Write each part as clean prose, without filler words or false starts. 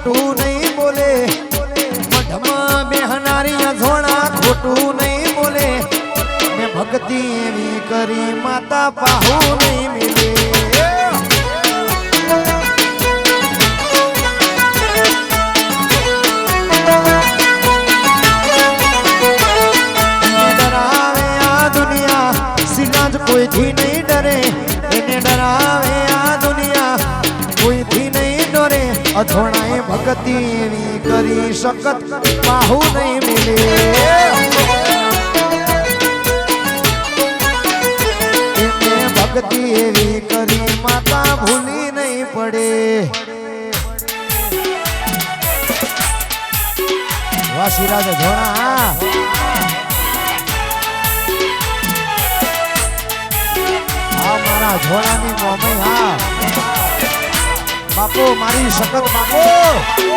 ખોટું નહીં બોલે મઢમાં બેહનારી અજોણા ખોટું નહીં બોલે મેં ભક્તિ એવી કરી માતા પાહુ નહીં મિલે કોઈથી નહીં ડરે એને ડરાવે આ દુનિયા કોઈથી નહીં ડરે અથોણાએ ભક્તિ એવી કરી શકત પાહુ નહીં મિલે એને ભક્તિ એવી કરી માતા ભૂલી નહીં પડે વાસીરાજ ધોણા મારા ઝોળાની મોમે હા બાપુ મારી શકત બાપુ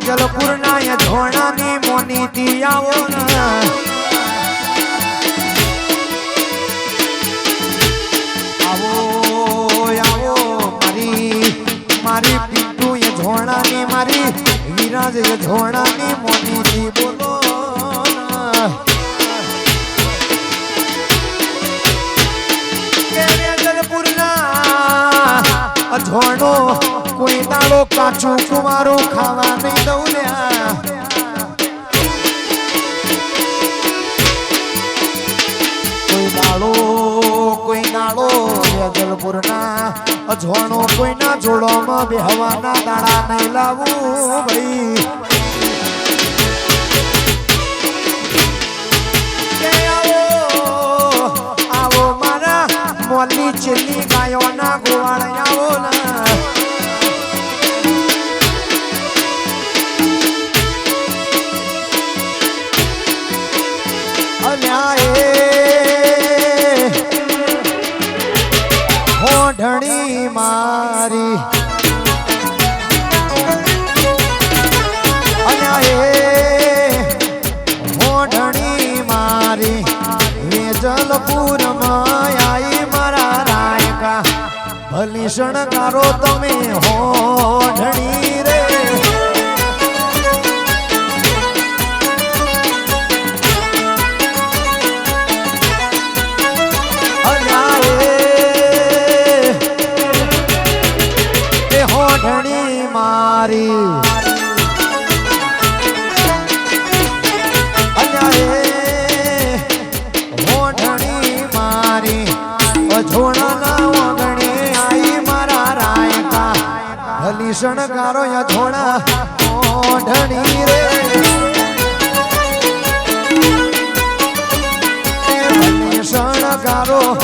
જલપુરના ધોણાની મોનીથી આવો ને આવો આવો મારી પિન્ટુ એ ધોણાની મારી વિરાજ એ ધોણાની મોનીથી બોલો જલપુરના ધોણો કોઈ દાડો કાચું કુમારું ખાવા નહીં દઉં લ્યા કોઈ દાડો જલપુરના અજવાણો કોઈના જોડોમાં બેહવાના દાડા નહીં લાવું ભાઈ આવો મારા મોલી ચીલી ગાયોના ગોવાળ આવો ના હોઢણી મારી હોઢણી મારી વેજલપુરમાં આઈ મારા રાયકા ભલી શણગારો તમે હોઢણી રે હોઢણી મારી હોઢણી મારી અજોણાના વગણે આઈ મારા રાયકા ભલી શણગારો અજોણા હોઢણી રે ભલી શણગારો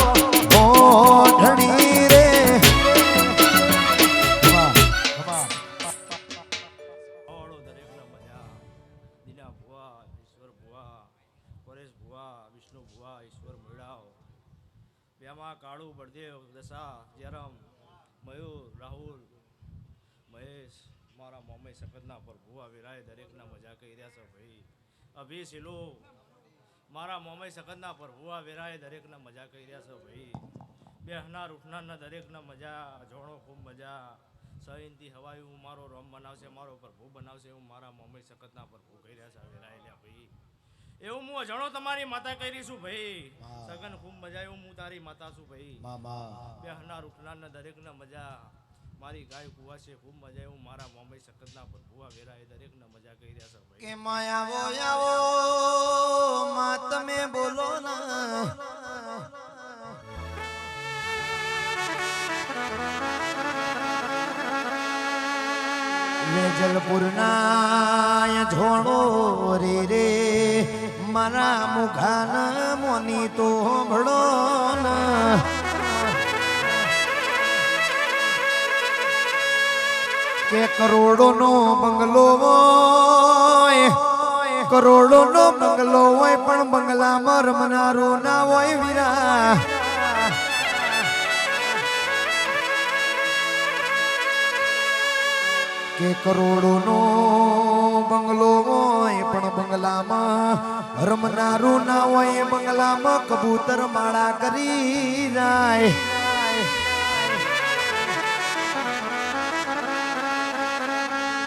હોઢણી રે કાળુ બળદેવ દશા જયરામ મયુર રાહુલ મહેશ મારા મોમઈ સખતના પર ભુવા વિરાય દરેકના મજા કહી રહ્યા છે ભાઈ અભી સિલો મારા મોમઈ સખતના પર ભુવા વિરાય દરેકના મજા કહી રહ્યા છે ભાઈ બેહનાર ઉઠનારના દરેકના મજા જોણો ખૂબ મજા સહિનથી હવાયું મારો રોમ બનાવશે મારો પ્રભુ બનાવશે એવું મારા મોમઈ સખતના પર ભૂ કહી રહ્યા છે વિરાય લ્યા ભાઈ એવું હું અજાણો તમારી માતા કરી છું ભાઈ સગન ખૂબ મજા એવું હું તારી માતા છું ભાઈ બેહનાર ઉઠનારના દરેકના મજા મારી ગાય કુવાશે ખૂબ મજા એવું મારા મોમઈ સખતના પર ભુવા વેરા એ દરેકના મજા કહી રહ્યા છે ભાઈ કે માયાવો આવો માં તમે બોલો ના વેજલપુરના ધોણો રે રે મારા મુખાના મોની તો ભળો ના કે કરોડોનો બંગલો હોય કરોડો નો બંગલો હોય પણ બંગલામાં રમનારું ના હોય વીરા. કે કરોડો નો બંગલો હોય પણ બંગલામાં રમનારું ના હોય. બંગલામાં કબૂતર માળા કરી જાય.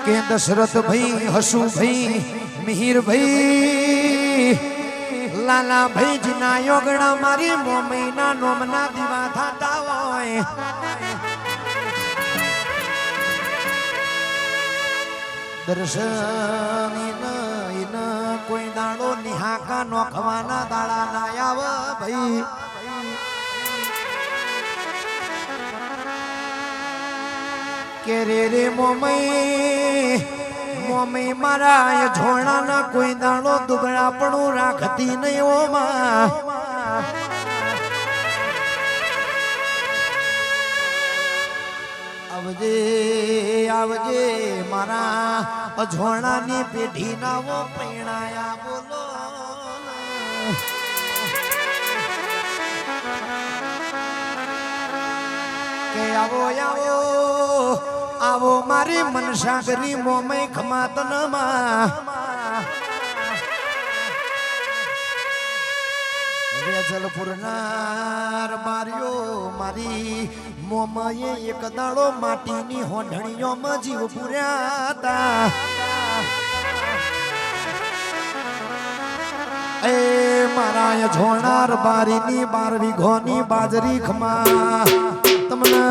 કે દશરથ ભાઈ, હસુ ભાઈ, મિહિર ભાઈ, લાલા ભાઈ જીના યોગણા મારી મોમઈના નોમના દીવા થતા હોય. દર્શન કોઈ દાડો નિહાકા નોખવાના દાડા ના આવ ભાઈ. કે રે મોમઈ મોમઈ મારા ઝોણાના કોઈ દાડો દુબળાપણું રાખતી નહીં ઓમાં. આવજે આવજે મારા અઝોણાની પેઢી ના વો પૈણાયા બોલો. કે આવો આવો આવો મારી મનસાગરી મોમઈ ખમાતનમાં. વેજલપુરના રબારીઓ મારી મોમયે એક દાડો માટીની હોંઢણીઓમાં જીવ પૂર્યા હતા. એ મારા ઝોણાર બારીની 12 વીઘોની બાજરી ખમા તમને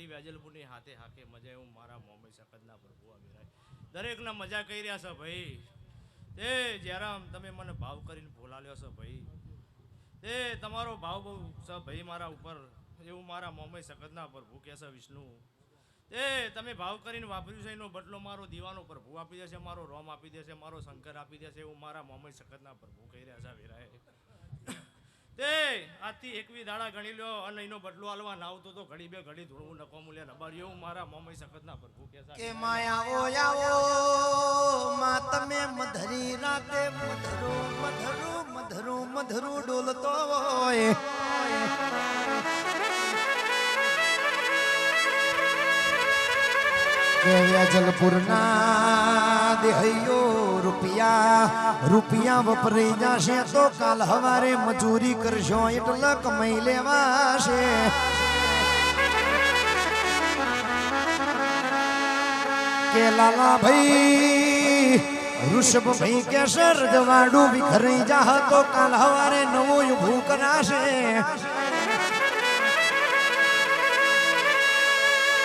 વેજલપુરની હાથે હાકે મજા એવું મારા મોમે સખતના પ્રભુ આવીરાય દરેકના મજા કરી રહ્યા છો ભાઈ. તે જયરામ તમે મને ભાવ કરીને બોલાવ્યો છો ભાઈ. તે તમારો ભાવ બહુ છે ભાઈ મારા ઉપર, એવું મારા મોમે સખતના પ્રભુ કહે છે વિષ્ણુ. તે તમે ભાવ કરીને વાપર્યું છે એનો બદલો મારો દીવાનો પ્રભુ આપી દેશે, મારો રોમ આપી દેશે, મારો શંકર આપી દેશે, એવું મારા મોમે સખતના પ્રભુ કહી રહ્યા છે વીરાય. તે આજથી 21 દાડા ગણી લ્યો અને એનો બદલો આલવા ના આવતો તો ઘડી બે ઘડી ધૂળવું નકો મૂલ્ય રબારી એવું મારા મોમઈ સખતના પ્રભુ કે માયા આવો માં તમે મધરી રાતે મધરું મધરું મધરું મધરું ડોલતો હોય. વેજલપુરના દેહૈયો રૂપિયા વપરાઈ જશે તો કાલ હવારે મજૂરી કરશો એટલે કમાઈ લેવાશે. કે લાલા ભાઈ ઋષભ ભાઈ કેસર જવાડું વિખરાઈ જાહ તો કાલ હવારે નવું ઊભું કરાશે.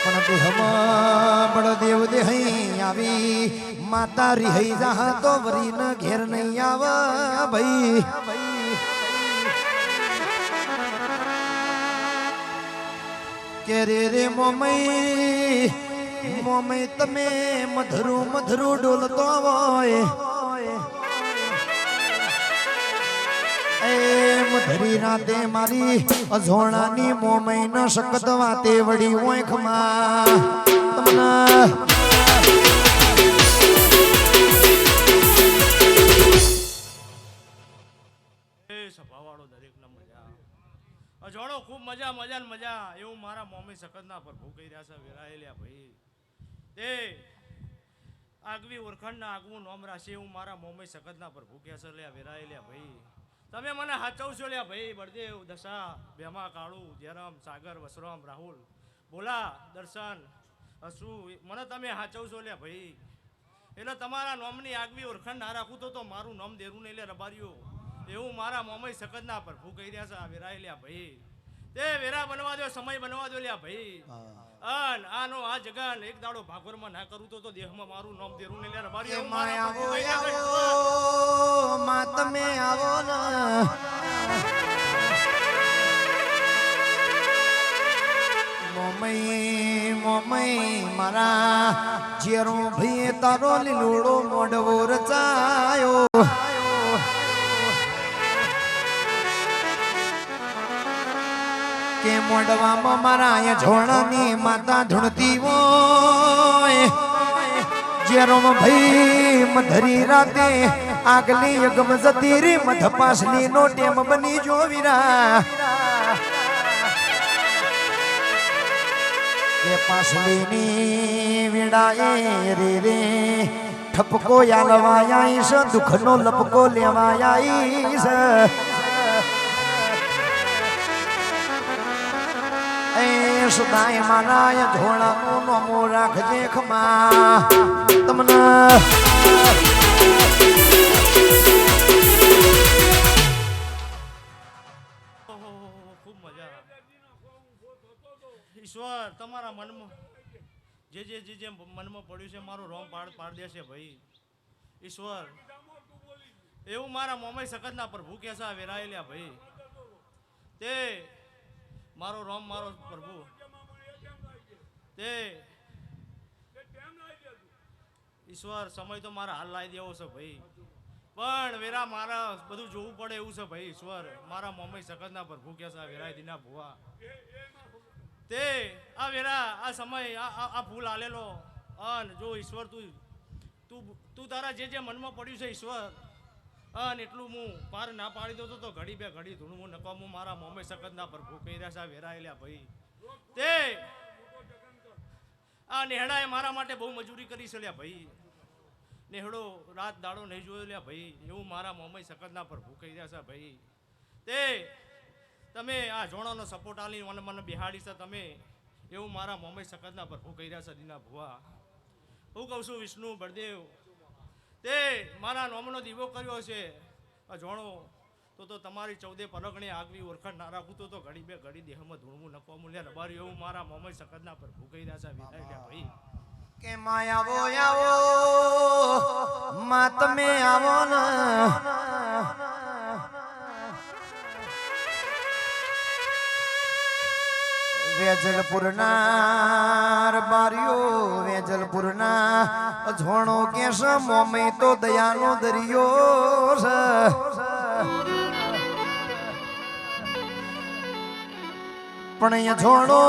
પણ દેહમાં બળદેવ દેહી આવી માતા રિહઈ જાહ તો વરીન ઘેર નહીં આવ ભાઈ. કે રે મોમઈ મોમઈ તમે મધરું મધરું ડોલતો હોય. એ મધરી રાતે મારી અઝોણાની મોમઈ ન શકત વાતે વળી હોય ખમા તમને સભાવાળો દરેકના મજા અજોડો ખૂબ મજા મજા ને મજા એવું મારા મોમી સખતના પ્રભુ કહી રહ્યા છે વેરાયેલ્યા ભાઈ. તે આગવી ઓળખાણના આગવું નોમ રાશે એવું મારા મોમી સખતના પ્રભુ કહે છે લ્યા વેરાયેલ્યા ભાઈ. તમે મને હાચવશો લ્યા ભાઈ. બળદેવ, દશા, ભેમા, કાળુ, જયરામ, સાગર, વસરામ, રાહુલ, બોલા, દર્શન, હસુ મને તમે હાચવશો લ્યા ભાઈ. એટલે તમારા નોમની આગવી ઓળખાણ ના રાખું તો મારું નામ દેરું નહીં લે રબારીઓ એવું મારા મોમઈ સખતના પ્રભુ કહી રહ્યા છે વેરાયેલ્યા ભાઈ. તે વેરા બનવા દો, સમય બનવા દો લ્યા ભાઈ. અન આનો આ જગન એક દાડો ભાગોરમાં ના કરું તો દેહમાં મારું નામ દેરું નહીં લે રબારી એવું મારા પ્રભુ કહી રહ્યા છે. માં તમે આવો ને મોમઈ મોમઈ મારા ચેરો ભાઈ તારો લીલોડો મોડવો રચાયો. મોડવામાં મારા એ ઝોણાની માતા ધૂણતી હોય જેરોમ ભાઈ મધરી રાતે આગલી યગમ જતી રી મધપાસલી નો ટેમ બની જો વીરા કે પાસલીની વીડાએ રે રે ઠપકો યાલવાયા છે દુઃખનો લપકો લેવાયા છે એ સદાય માનાય ધોળાનો નમો રાખજે ખમા તમને ખૂબ મજા ઈશ્વર તમારા મનમાં જે મનમાં પડ્યું છે મારું રોમ પાડ દેશે ભાઈ ઈશ્વર એવું મારા મોમાઈ સખતના પ્રભુ કેસા વેરાયેલા ભાઈ તે મારો રોમ મારો પ્રભુ તે ઈશ્વર સમય તો મારા હાલ લાવી દેવો છે ભાઈ પણ વેરા મારા બધું જોવું પડે એવું છે ભાઈ ઈશ્વર મારા મોમાઈ સખતના પ્રભુ કેસા વેરાય દીના ભુવા તે આ વેરા આ સમય આ ભૂલ આલેલો અન જો ઈશ્વર તું તારા જે મનમાં પડ્યું છે ઈશ્વર અન એટલું હું પાર ના પાડી દઉં તો ઘડી બે ઘડી ધૂણું હું નકામું મારા મોમે સખતના પર ભૂખ રહ્યા છે વેરાયેલા ભાઈ તે આ નેહડાએ મારા માટે બહુ મજૂરી કરી છે લ્યા ભાઈ નેહડો રાત દાડો નહીં જોયો લ્યા ભાઈ એવું મારા મોમે સખતના પર ભૂખ રહ્યા છે ભાઈ તે તમે આ જોણાનો સપોર્ટ આલી મને બિહાડી છે તમે એવું મારા મોમે સખતના પર ભૂખ રહ્યા છે દીના ભુવા હું કહું છું વિષ્ણુ બળદેવ તે મારા નોમનો દીવો કર્યો છે આ જોણો તો તમારી 14 પરગણે આગવી ઓળખાણ ના રાખું તો ઘડી બે ઘડી દેહમાં ધૂળવું નફો લે રબારી એવું મારા મોમે સખતના પર ભૂખ રહ્યા છે વિદાય ભાઈ કે માયાવો આવો મા તમે આવો ને વેજલપુરના રબારીઓ વેજલપુરના ઝોણો કેસ મોમે તો દયાનો દરિયો છે પણ અહીંયા ઝોણો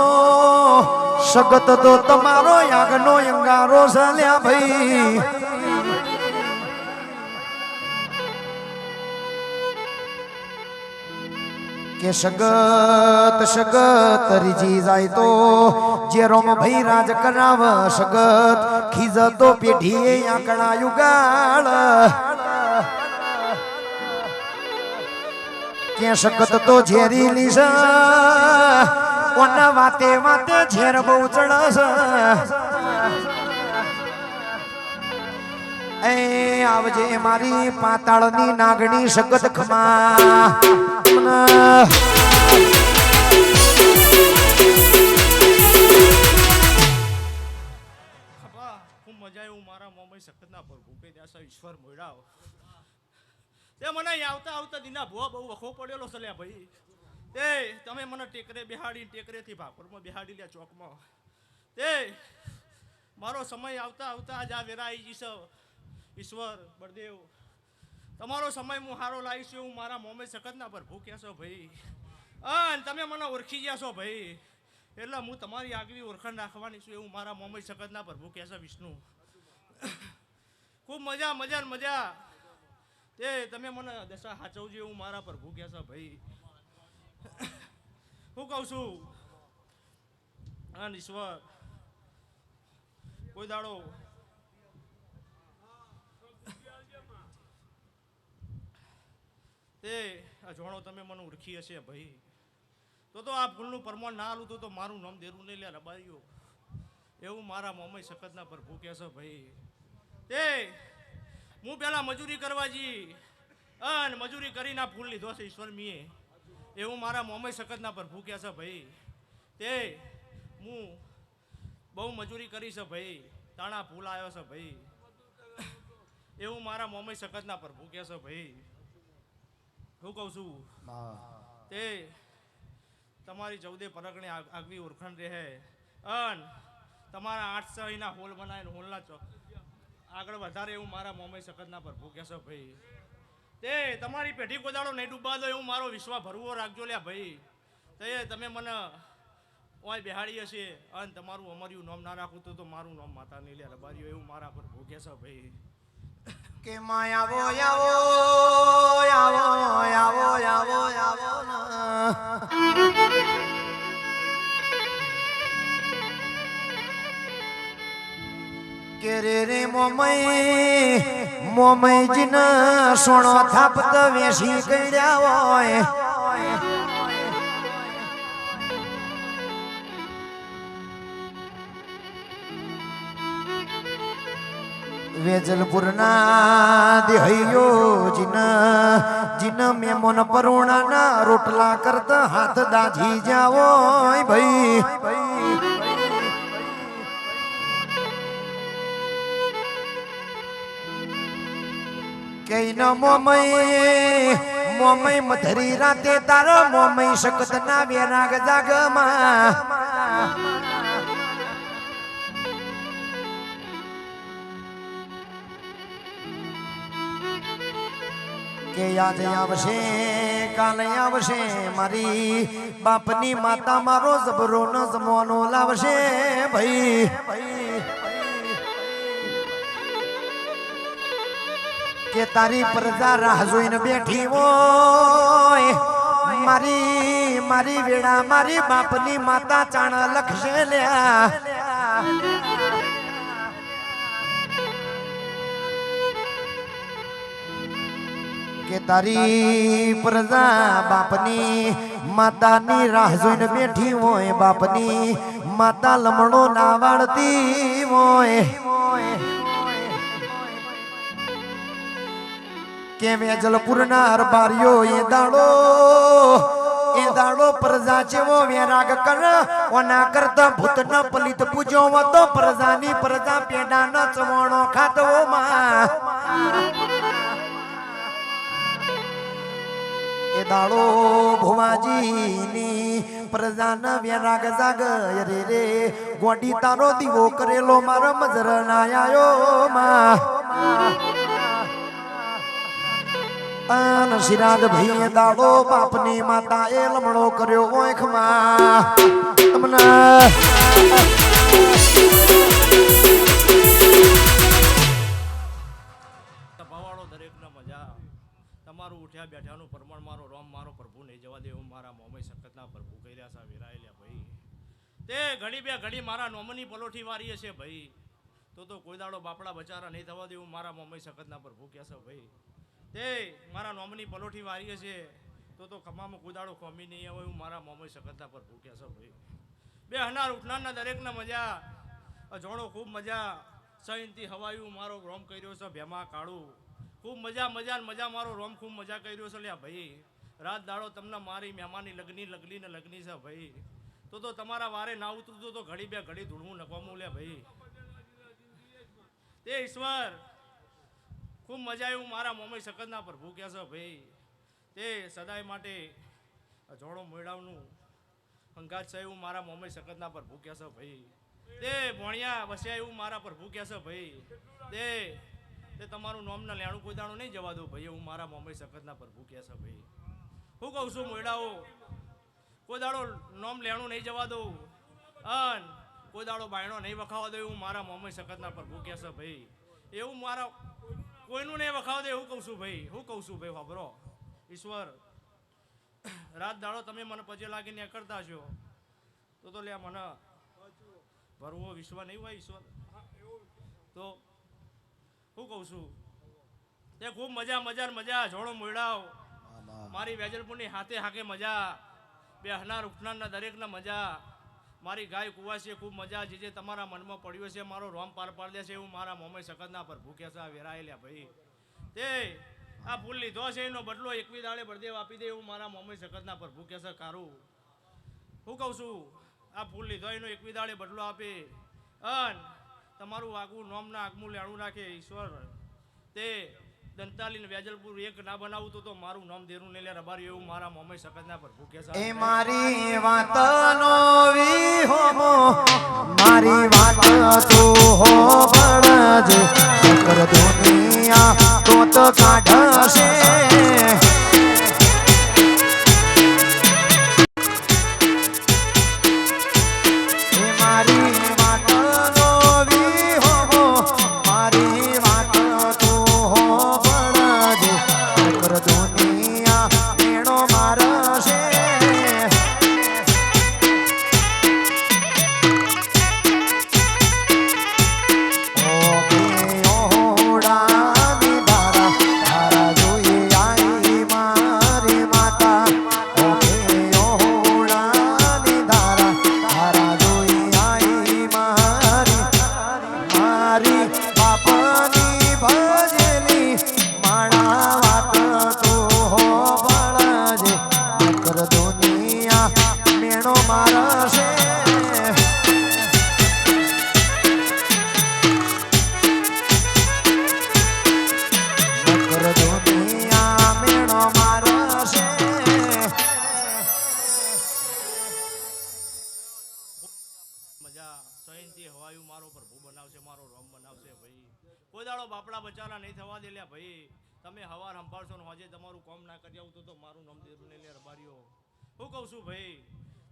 સગત તો તમારો યાગનો અંગારો છે લ્યા ભાઈ કે સગત રીજી જાય તો જે રોમ ભાઈ રાજ કરાવ સગત ખીજ તો પેઢીએ આંકડા યુગાળ કે સગત તો ઝેરી લીસ કોના વાતે વાતે ઝેર બહુ ચડસ એ આવજે મારી પાતાળની નાગણી સગત ખમા ખૂબ મજા એવું મારા મોમાઈ સખતના પર ભૂખે દાસા ઈશ્વર મોડાવ તે મને આવતા દીના ભુવા બહુ વખો પડેલો ચલ્યા ભાઈ તે તમે મને ટેકરે ટેકરેથી ભાપરમાં બેહાડી લ્યા ચોકમાં તે મારો સમય આવતા આજ આ વેરા આવી જઈશ ઈશ્વર બળદેવ તમારો સમય હું હારો લાવીશ એવું મારા મોમે સખતના પર ભૂખ્યા છો ભાઈ અને તમે મને ઓળખી ગયા છો ભાઈ એટલે હું તમારી આગવી ઓળખાણ રાખવાની છું એવું મારા મોમે સખતના પર ભૂખ્યા છે વિષ્ણુ ખૂબ મજા તે તમે મને દશા હાચવજો એવું મારા પર ભૂખ્યા છે ભાઈ હું કહું છું અને ઈશ્વર કોઈ દાડો તે આ જોણો તમે મને ઓળખી હશે ભાઈ તો આ ભૂલનું પરમાણ ના આલું તો મારું નામ દેરું નહીં લે રબારીઓ એવું મારા મોમાઈ સખતના પર ભૂખ્યા છે ભાઈ તે હું પેલા મજૂરી કરવા જી અને મજૂરી કરીને આ ફૂલ લીધો છે ઈશ્વર મીએ એવું મારા મોમાઈ સખતના પર ભૂખ્યા છે ભાઈ તે હું બહુ મજૂરી કરી છે ભાઈ તાણા ફૂલ આવ્યો છે ભાઈ એવું મારા મોમાઈ સખતના પર ભૂખ્યા છે ભાઈ હું કહું છું તે તમારી 14 પરગણે આગવી ઓળખાણ રહે અન તમારા 800 હોલ બનાવીને હોલના ચોક આગળ વધારે એવું મારા મોમાઈ સખતના પર ભૂખ્યા છે ભાઈ તે તમારી પેઢી કોદાળો નહીં ડૂબવા દો એવું મારો વિશ્વાસ ભરવો રાખજો લ્યા ભાઈ તે તમે મને ઓય બિહાડી હશે અને તમારું અમારું નામ ના રાખું તો મારું નામ માતા નહીં લે રબારીઓ એવું મારા પર ભોગે છે ભાઈ કે માં આવો આવો આવો આવો આવો આવો કે રે મોમય જીન સોણો થાપત વેસી ગળ્યા હોય વેજલપુરના દેહૈયો જીન મેમોન પરુણાના રોટલા કરતા હાથ દાજી જાવો ભાઈ કઈ ન મોમય મધરી રાતે તારો મોમય શકત ના વેરાગ જાગમાં કે યાદ આવશે કાલે આવશે મારી બાપની માતા મારો જબરો ન જમવાનો લાવશે ભાઈ કે તારી પ્રજા રાહ જોઈને બેઠી હોય મારી વેળા મારી બાપની માતા ચાણ લખશે લ્યા કે તારી પ્રજા બાપની માતાની રાહ જોઈને બેઠી હોય બાપની માતા લમણો ના વાળતી હોય કે વેજલપુરના હરબારીઓ એ દાડો પ્રજા જેવો વેરાગ કર ઓના કરતા ભૂત ન પલિત પૂજો તો પ્રજાની પ્રજા પેડા ન ચવણો ખાતો માં એ દાડો ભુવાજીની પ્રજાના વેરાગ જાગ રે ગોડી તારો દીવો કરેલો મારો મજર ના આયો માં અન સિરાજ ભાઈ દાડો બાપની માતા એ લમણો કર્યો ઓખમાં તમને તપાવાળો દરેકને મજા તમારું ઉઠ્યા બેઠાનું પ્રમાણ મારો રોમ મારો પ્રભુ નહીં જવા દે હું મારા મોમય સખતના પ્રભુ કહી રહ્યા છે વિરાયેલા ભાઈ તે ઘડી બે ઘડી મારા નોમની પલોઠી વારી હશે ભાઈ તો કોઈ દાડો બાપડા બચારા નહીં થવા દે હું મારા મોમય સખતના પ્રભુ કહેશે ભાઈ તે મારા નોમની પલોઠી વારી હશે તો ખમામાં કોઈ દાડો ખોમી નહીં આવે હું મારા મોમય સખતના પ્રભુ કહેશે ભાઈ બે હનાર ઉઠનારના દરેકના મજા જોડો ખૂબ મજા સહીનથી હવાયું મારો રોમ કર્યો છે ભેમા કાળું ખૂબ મજા મારો રોમ ખૂબ મજા કર્યો છે લ્યા ભાઈ રાત દાડો તમને મારી મહેમાની લગની છે ભાઈ તો તમારા વારે ના ઉતરતું તો ઘડી બે ઘડી ધૂળવું નખવાનું લ્યા ભાઈ તે ઈશ્વર ખૂબ મજા આવ્યું મારા મોમય સખતના પ્રભુ કહે છે ભાઈ તે સદાય માટે જોડો મેળાવનું અંગાત છે એવું મારા મોમય સખતના પ્રભુ કહે છે ભાઈ તે ભણ્યા વસ્યા એવું મારા પ્રભુ કહે છે ભાઈ તે તમારું નામના લેણું કોઈ દાણું નહીં જવા દો ભાઈ હું મારા મોમય સખતના પ્રભુ કહે છે ભાઈ હું કહું છું મોયડાઓ કોઈ દાડો નામ લેણું નહીં જવા દઉં અન કોઈ દાડો બાયણો નહીં વખાવા દો હું મારા મોમય સખતના પ્રભુ કહે છે ભાઈ એવું મારા કોઈનું નહીં વખાવા દે એવું કહું છું ભાઈ વાપરો ઈશ્વર રાત દાડો તમે મને પજે લાગીને કરતા છો તો લે મને ભરવો વિશ્વ નહીં હોય ઈશ્વર તો હું કહું છું તે ખૂબ મજા જોડો મોયડાવ મારી વેજલપુરની હાથે મજા બે હનાર ઉઠનારના દરેકના મજા મારી ગાય કુવાસી ખૂબ મજા જે તમારા મનમાં પડ્યો છે મારો રોમ પાર પાડી દેશે એવું મારા મોમય સખતના પર ભૂખ્યા છે વેરાયેલા ભાઈ તે આ ફૂલ લીધો છે એનો બદલો 21 દાડે બળદેવ આપી દે એવું મારા મોમય સખતના પર ભૂખ્યા છે કારું હું કહું છું આ ફૂલ લીધો એનો 21 દાડે બદલો આપે અન તમારું આગવું નોમના આગમું લેણું રાખે ઈશ્વર તે દંતાલીને વેજલપુર એક ના બનાવું તો મારું નામ દેરું ને લે રબારી એવું મારા મોમય સખતના પર ભૂખ્યા છે એ મારી વાતનો વિહોમો મારી વાત તું હો બળજે કર દુનિયા તો કાઢશે તારી બાપની ભજેલી માણા વાત તો હો ભળજે નકર દુનિયા મેણો મારશે નકર દુનિયા મેણો મારશે મજા સહીનથી હવાયું મારો પ્રભુ બનાવશે મારો રોમ બનાવશે ભાઈ કોઈ દાડો બાપડા બચારા નહીં થવા દે લ્યા ભાઈ તમે હવાર સંભાળશો ને હોજે તમારું કામ ના કરી આવું તો મારું નામ દેરું ને લે રબારીઓ હું કહું છું ભાઈ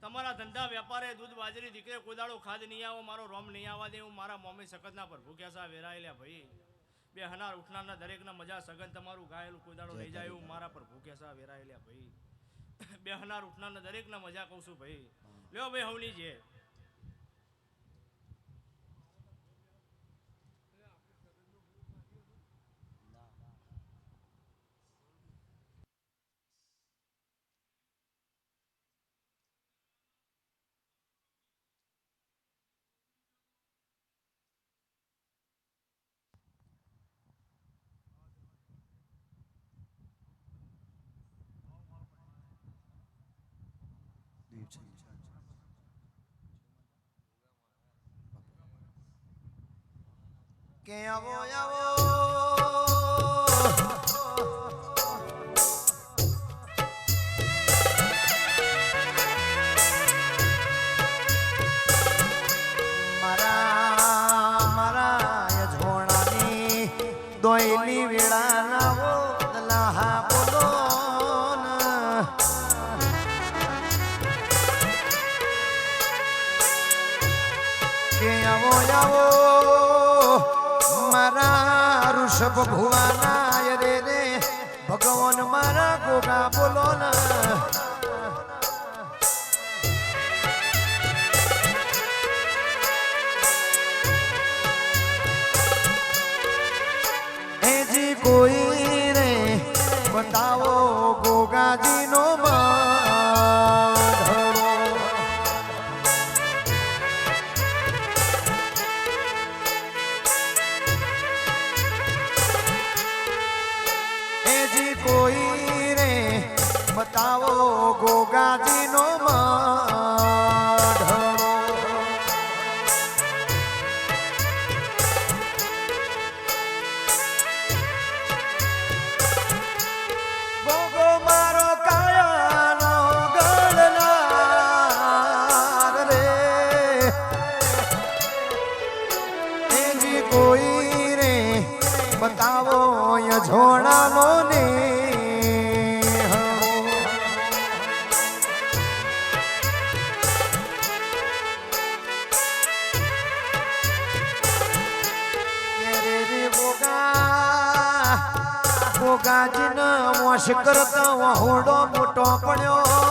તમારા ધંધા વેપારે દૂધ બાજરી દીકરે કોઈ દાડો ખાદ નહીં આવો મારો રોમ નહીં આવવા દે હું મારા મમ્મી સખતના પ્રભુ કેસા વેરાય લ્યા ભાઈ બે હનાર ઉઠનારના દરેકના મજા સગન તમારું ગાયેલું કોઈ દાડો રહી જાય એવું મારા પ્રભુ કેસા વેરાય લ્યા ભાઈ બે હનાર ઉઠનારના દરેકના મજા કહું છું ભાઈ લ્યો ભાઈ હવની છે કે આવો આવો દોયલી વેળા લાવો લાહા બોલો કે આવો આવો મારા ઋષભ ભુવાના રે રે ભગવાન મારા ગોગા બોલો ના કોઈ રે બતાવો ગોગાજી નો બાંધડો એજી કોઈ રે બતાવો ગોગાજી નો બાંધડો બતાવો યજોડાનો ને ગોગાજીનો મોશ કરતો વહોડો મોટો પડ્યો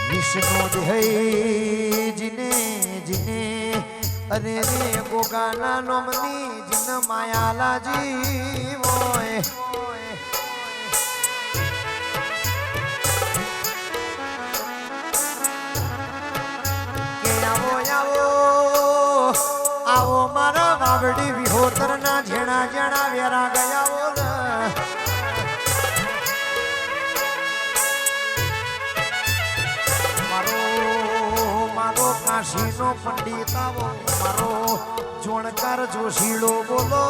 વિષ્ણુ દેહી જીને જીને અરે રે ગોગાના નોમની જીન માયાલાજી મોય કે આવો આવો આવો મારા વાવડી વિહોતરના ઝેણા ઝેણા વેરા ગયા ઓલા મારો કાશીનો પંડિત આવો મારો જોણકાર જોશીડો બોલો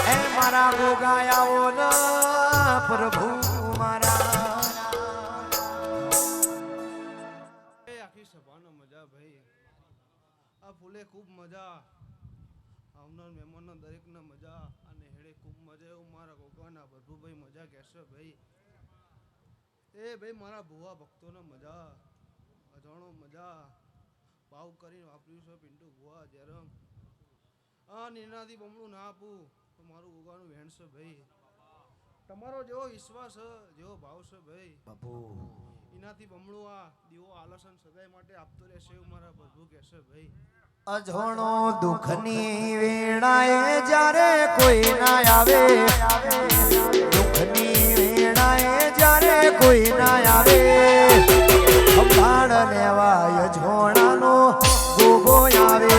એ મારા ગોગાયાઓ ન પ્રભુ મારા આખી સભાનો મજા ભાઈ આ ફૂલે ખૂબ મજા આવનાર મહેમાનો દરેકના મજા અને હેડે ખૂબ મજા એવું મારા ગોગાના ભરભુભાઈ મજા કહેશે ભાઈ એ ભાઈ મારા ભુવા ભક્તોને મજા અજાણો મજા ભાવ કરીને વાપર્યું છે પિન્ટુ ભુવા જ્યારે આ નિર્ણાથી બમણું ના આપું તો મારું ગોગાનું વહેણ છે ભાઈ તમારો જેવો વિશ્વાસ છે જેવો ભાવ છે ભાઈ બાપુ એનાથી બમણું આ દીવો આલસન સદાય માટે આપતો રહેશે એવું મારા ભરભુ કહેશે ભાઈ અજોણો દુઃખની વેળાએ જ્યારે કોઈ ના આવે, દુઃખની વેળાએ જ્યારે કોઈ ના આવે, સંભાળ લેવાય અજોણાનો ગોગો આવે.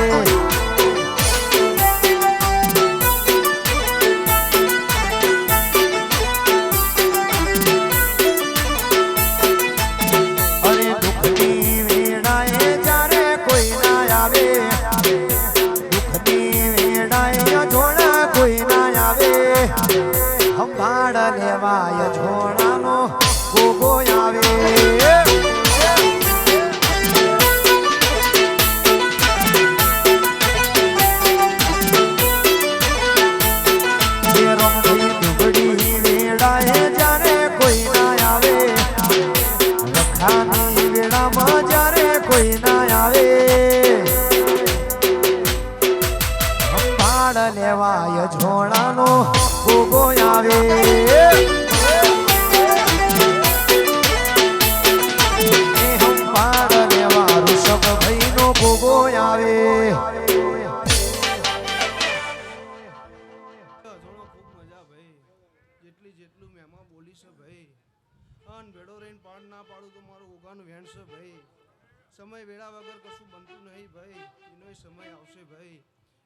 સંભાળ લેવાય ઝોણાનો ગોગો આવે. દુબડી વેળાએ જ્યારે કોઈ ના આવે, લખાની વેળામાં જ્યારે કોઈ ના આવે, સંભાળ લેવાય ઝોણાનો ગોગો આવે. સંભાળ લેવા ઋષભ ભાઈનો ગોગો આવે. થોડો ખૂબ મજા ભાઈ, જેટલું મેમાં બોલી છે ભાઈ, અન ભેડો રહીને પાડ ના પાડું તો મારું ઓગાનું વેણ છે ભાઈ. સમય વેળા વગર કશું બનતું નહીં ભાઈ, એનો સમય આવશે ભાઈ,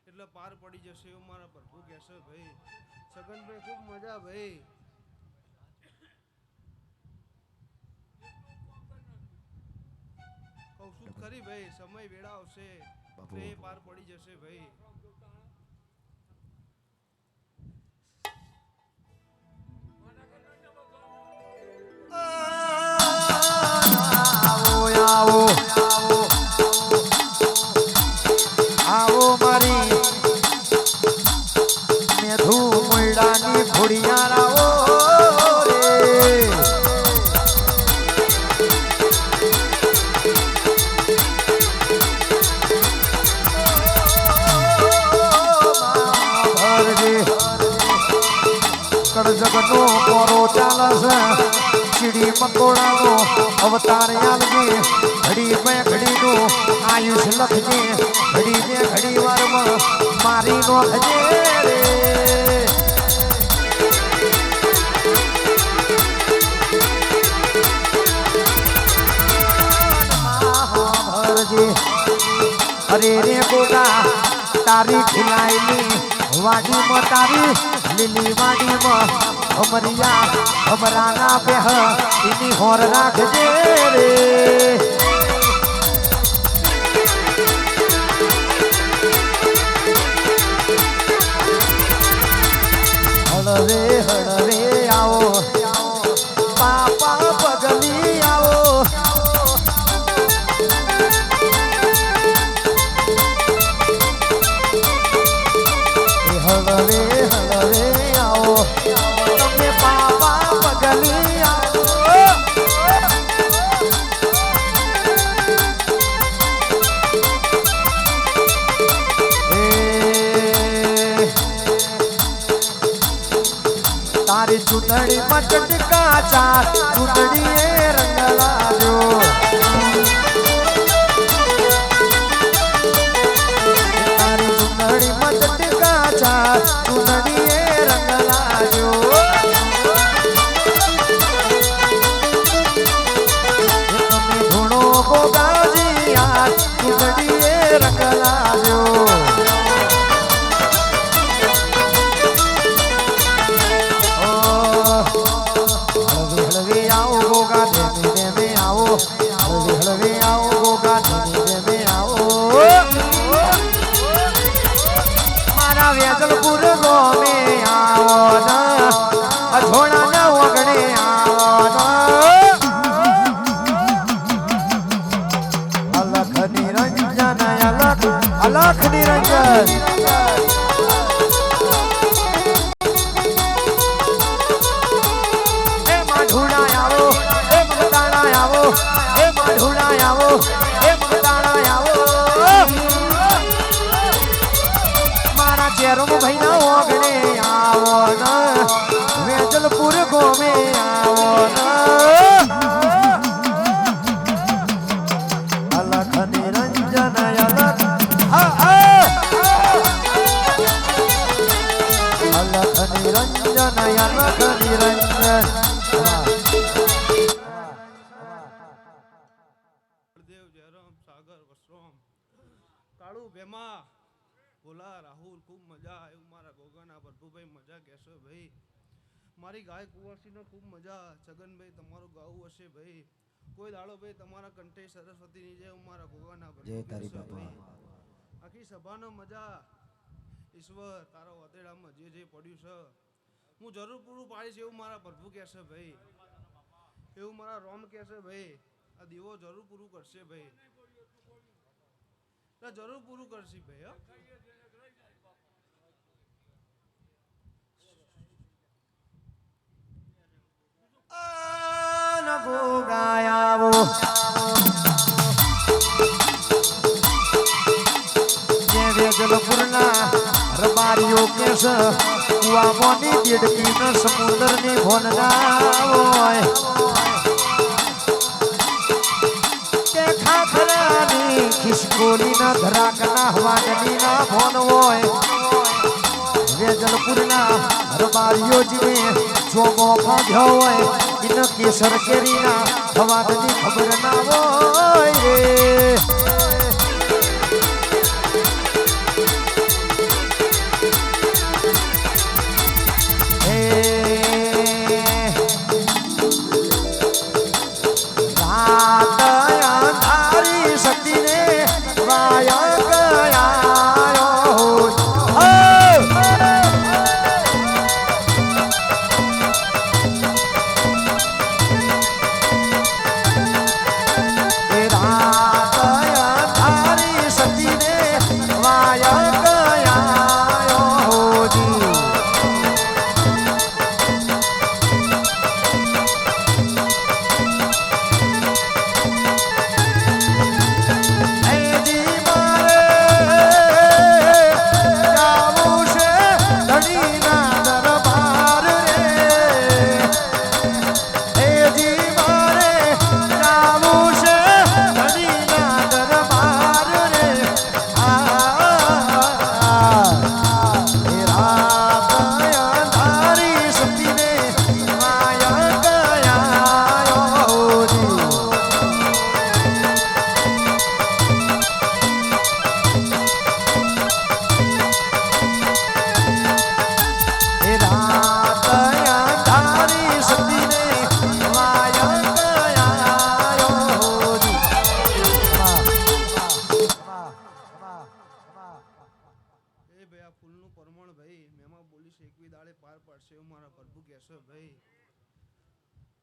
એટલે પાર પડી જશે એવું મારા પ્રભુ કહેશે ભાઈ. સગનભાઈ ખૂબ મજા ભાઈ. કહું છું ખરી ભાઈ, સમય વેળા આવશે એટલે એ પાર પડી જશે ભાઈ. આવો આવો મારી મેધુ મોયડાની ખોડિયારાઓ રે. કડજગનો પોરો ચાલશે, ચીડી મકોડાનો અવતાર આલજે, ઘડી બે ઘડીનું આયુષ લખજે, ઘડી બે ઘડી વારમાં મારી નોખજે રે. ભરજે અરે રે ગોગા તારી ખિલાયેલી વાડીમાં, તારી લીલી વાડીમાં અમરિયા અમરાના બેહ એની હોર રાખજે રે. હળવે આવો પાપા પગલી આવો. હળવે આવો તમે પાપા પગલી આવો. તારી ચૂંટણીમાં ચટકા ચાર ચૂંટણીએ રંગ લાવ્યો. તારી ચૂંટણીમાં ચટકા ચાર ચૂંટણીએ રંગ લાવ્યો. તમે ધૂણો ગોગાજી યાર ચૂંટણીએ રંગ લાવ્યો. હળવે આવો ગોગા ધેમે ધેમે આવો, હળવે આવો ગોગા ધેમે ધેમે આવો. મારા વેજલપુર ગોમે આવો ના, અધોણા ના ઓગણે આવો ના. અલખ નિરંજન અલખ નિરંજન. મારા ચેરમ ભાઈ ના ઓગણે આવો ના, વેજલપુર ગોમે આવો ના. અલખ નિરંજન અલખ નિરંજન દેવ જયરામ સાગર વસરામ કાળુ ભેમા ભોલા રાહુલ ખૂબ મજા આવ્યું મારા ગોગાના પ્રભુભાઈ મજા કહેશો ભાઈ મારી ગાય કુંવરસીનો ખૂબ મજા છગનભાઈ તમારું ગાવું હશે ભાઈ કોઈ દાડો ભાઈ તમારા કંઠે સરસ્વતીની જય મારા ગોગાના જય તારી પ્રભુ બાપા. આખી સભાનો મજા ઈશ્વર તારા વતેડામાં જે જે પડ્યું છે હું જરૂર પૂરું પાડીશ એવું મારા પ્રભુ કહેશે ભાઈ એવું મારા રોમ કહેશે ભાઈ આ દીવો જરૂર પૂરું કરશે ભાઈ જરૂર પૂરું કરશે ભાઈ હા ગાયાવો જે વેજલપુરના રબારીઓ કેસ કુવામોની દેડકીનો સમુદ્રની ભોનના હોય કે ખાખરાની ખિસકોલીના ધરાકના વાગણીના ભોન હોય વેજલપુરના રબારીઓ જીવે ચોમો ખાધ્યો હોય ઇન કેસર કેરીના હવાદની ખબર ના હોય રે રાત અંધારી શક્તિને વાયા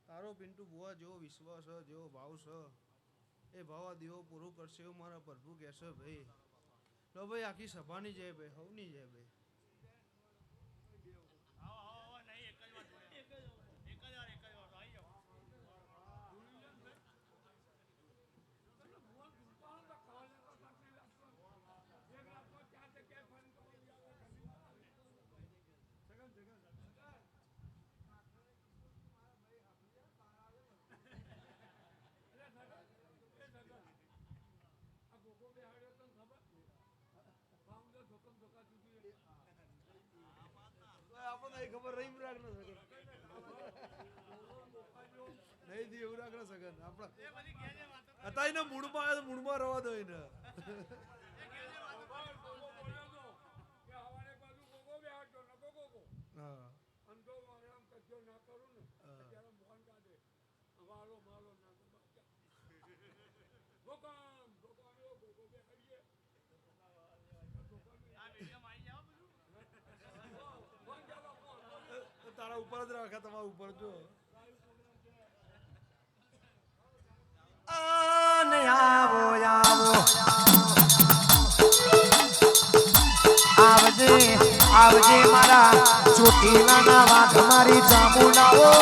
તારો પિન્ટુ બુઆ જેવો વિશ્વાસ છે જેવો ભાવ છે એ ભાવ આ દીવો પૂરું કરશે એવું મારા પ્રભુ કહેશે ભાઈ લો ભાઈ આખી સભાની જય ભાઈ હવની જય ભાઈ ખબર રહી રાખ ન સગન નહીં દી એવું રાખ ન સગન આપણા હતા એને મૂળમાં આવે તો મૂળમાં રવા દો એને તારા ઉપર જ રાખે તમારા ઉપર જો આને આવો આવો આવજે આવજે મારા ચોટીલાના વાઘ મારી ચામુંડાઓ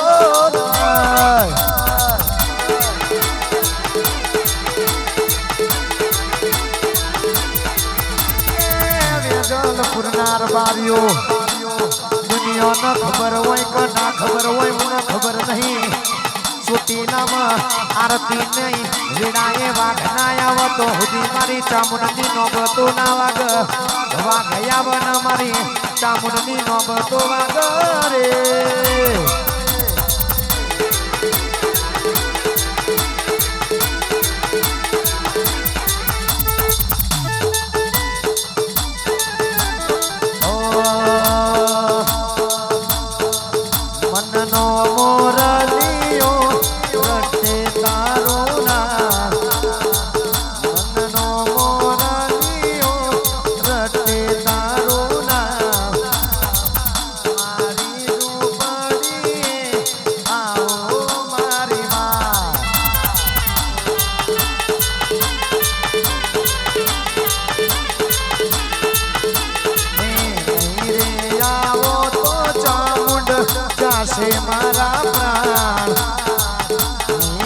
વેજલપુરના રબારીઓ દુનિયા ન ખબર હોય કે ના ખબર હોય મને ખબર નહીં ચોટીલામાં આરતી નહીં વીણાએ વાઘ ના આવ તો સુધી મારી ચામુંડની નોબતો ના વાગ વાઘ આવ ન મારી ચામુંડની નોબતો વાગ રે મોરલીઓ રટે તારું નામ મનનો મોરલીઓ રટે તારું નામ મારી રૂપડીએ આવો મારી માં જાશે મારા પ્રાણ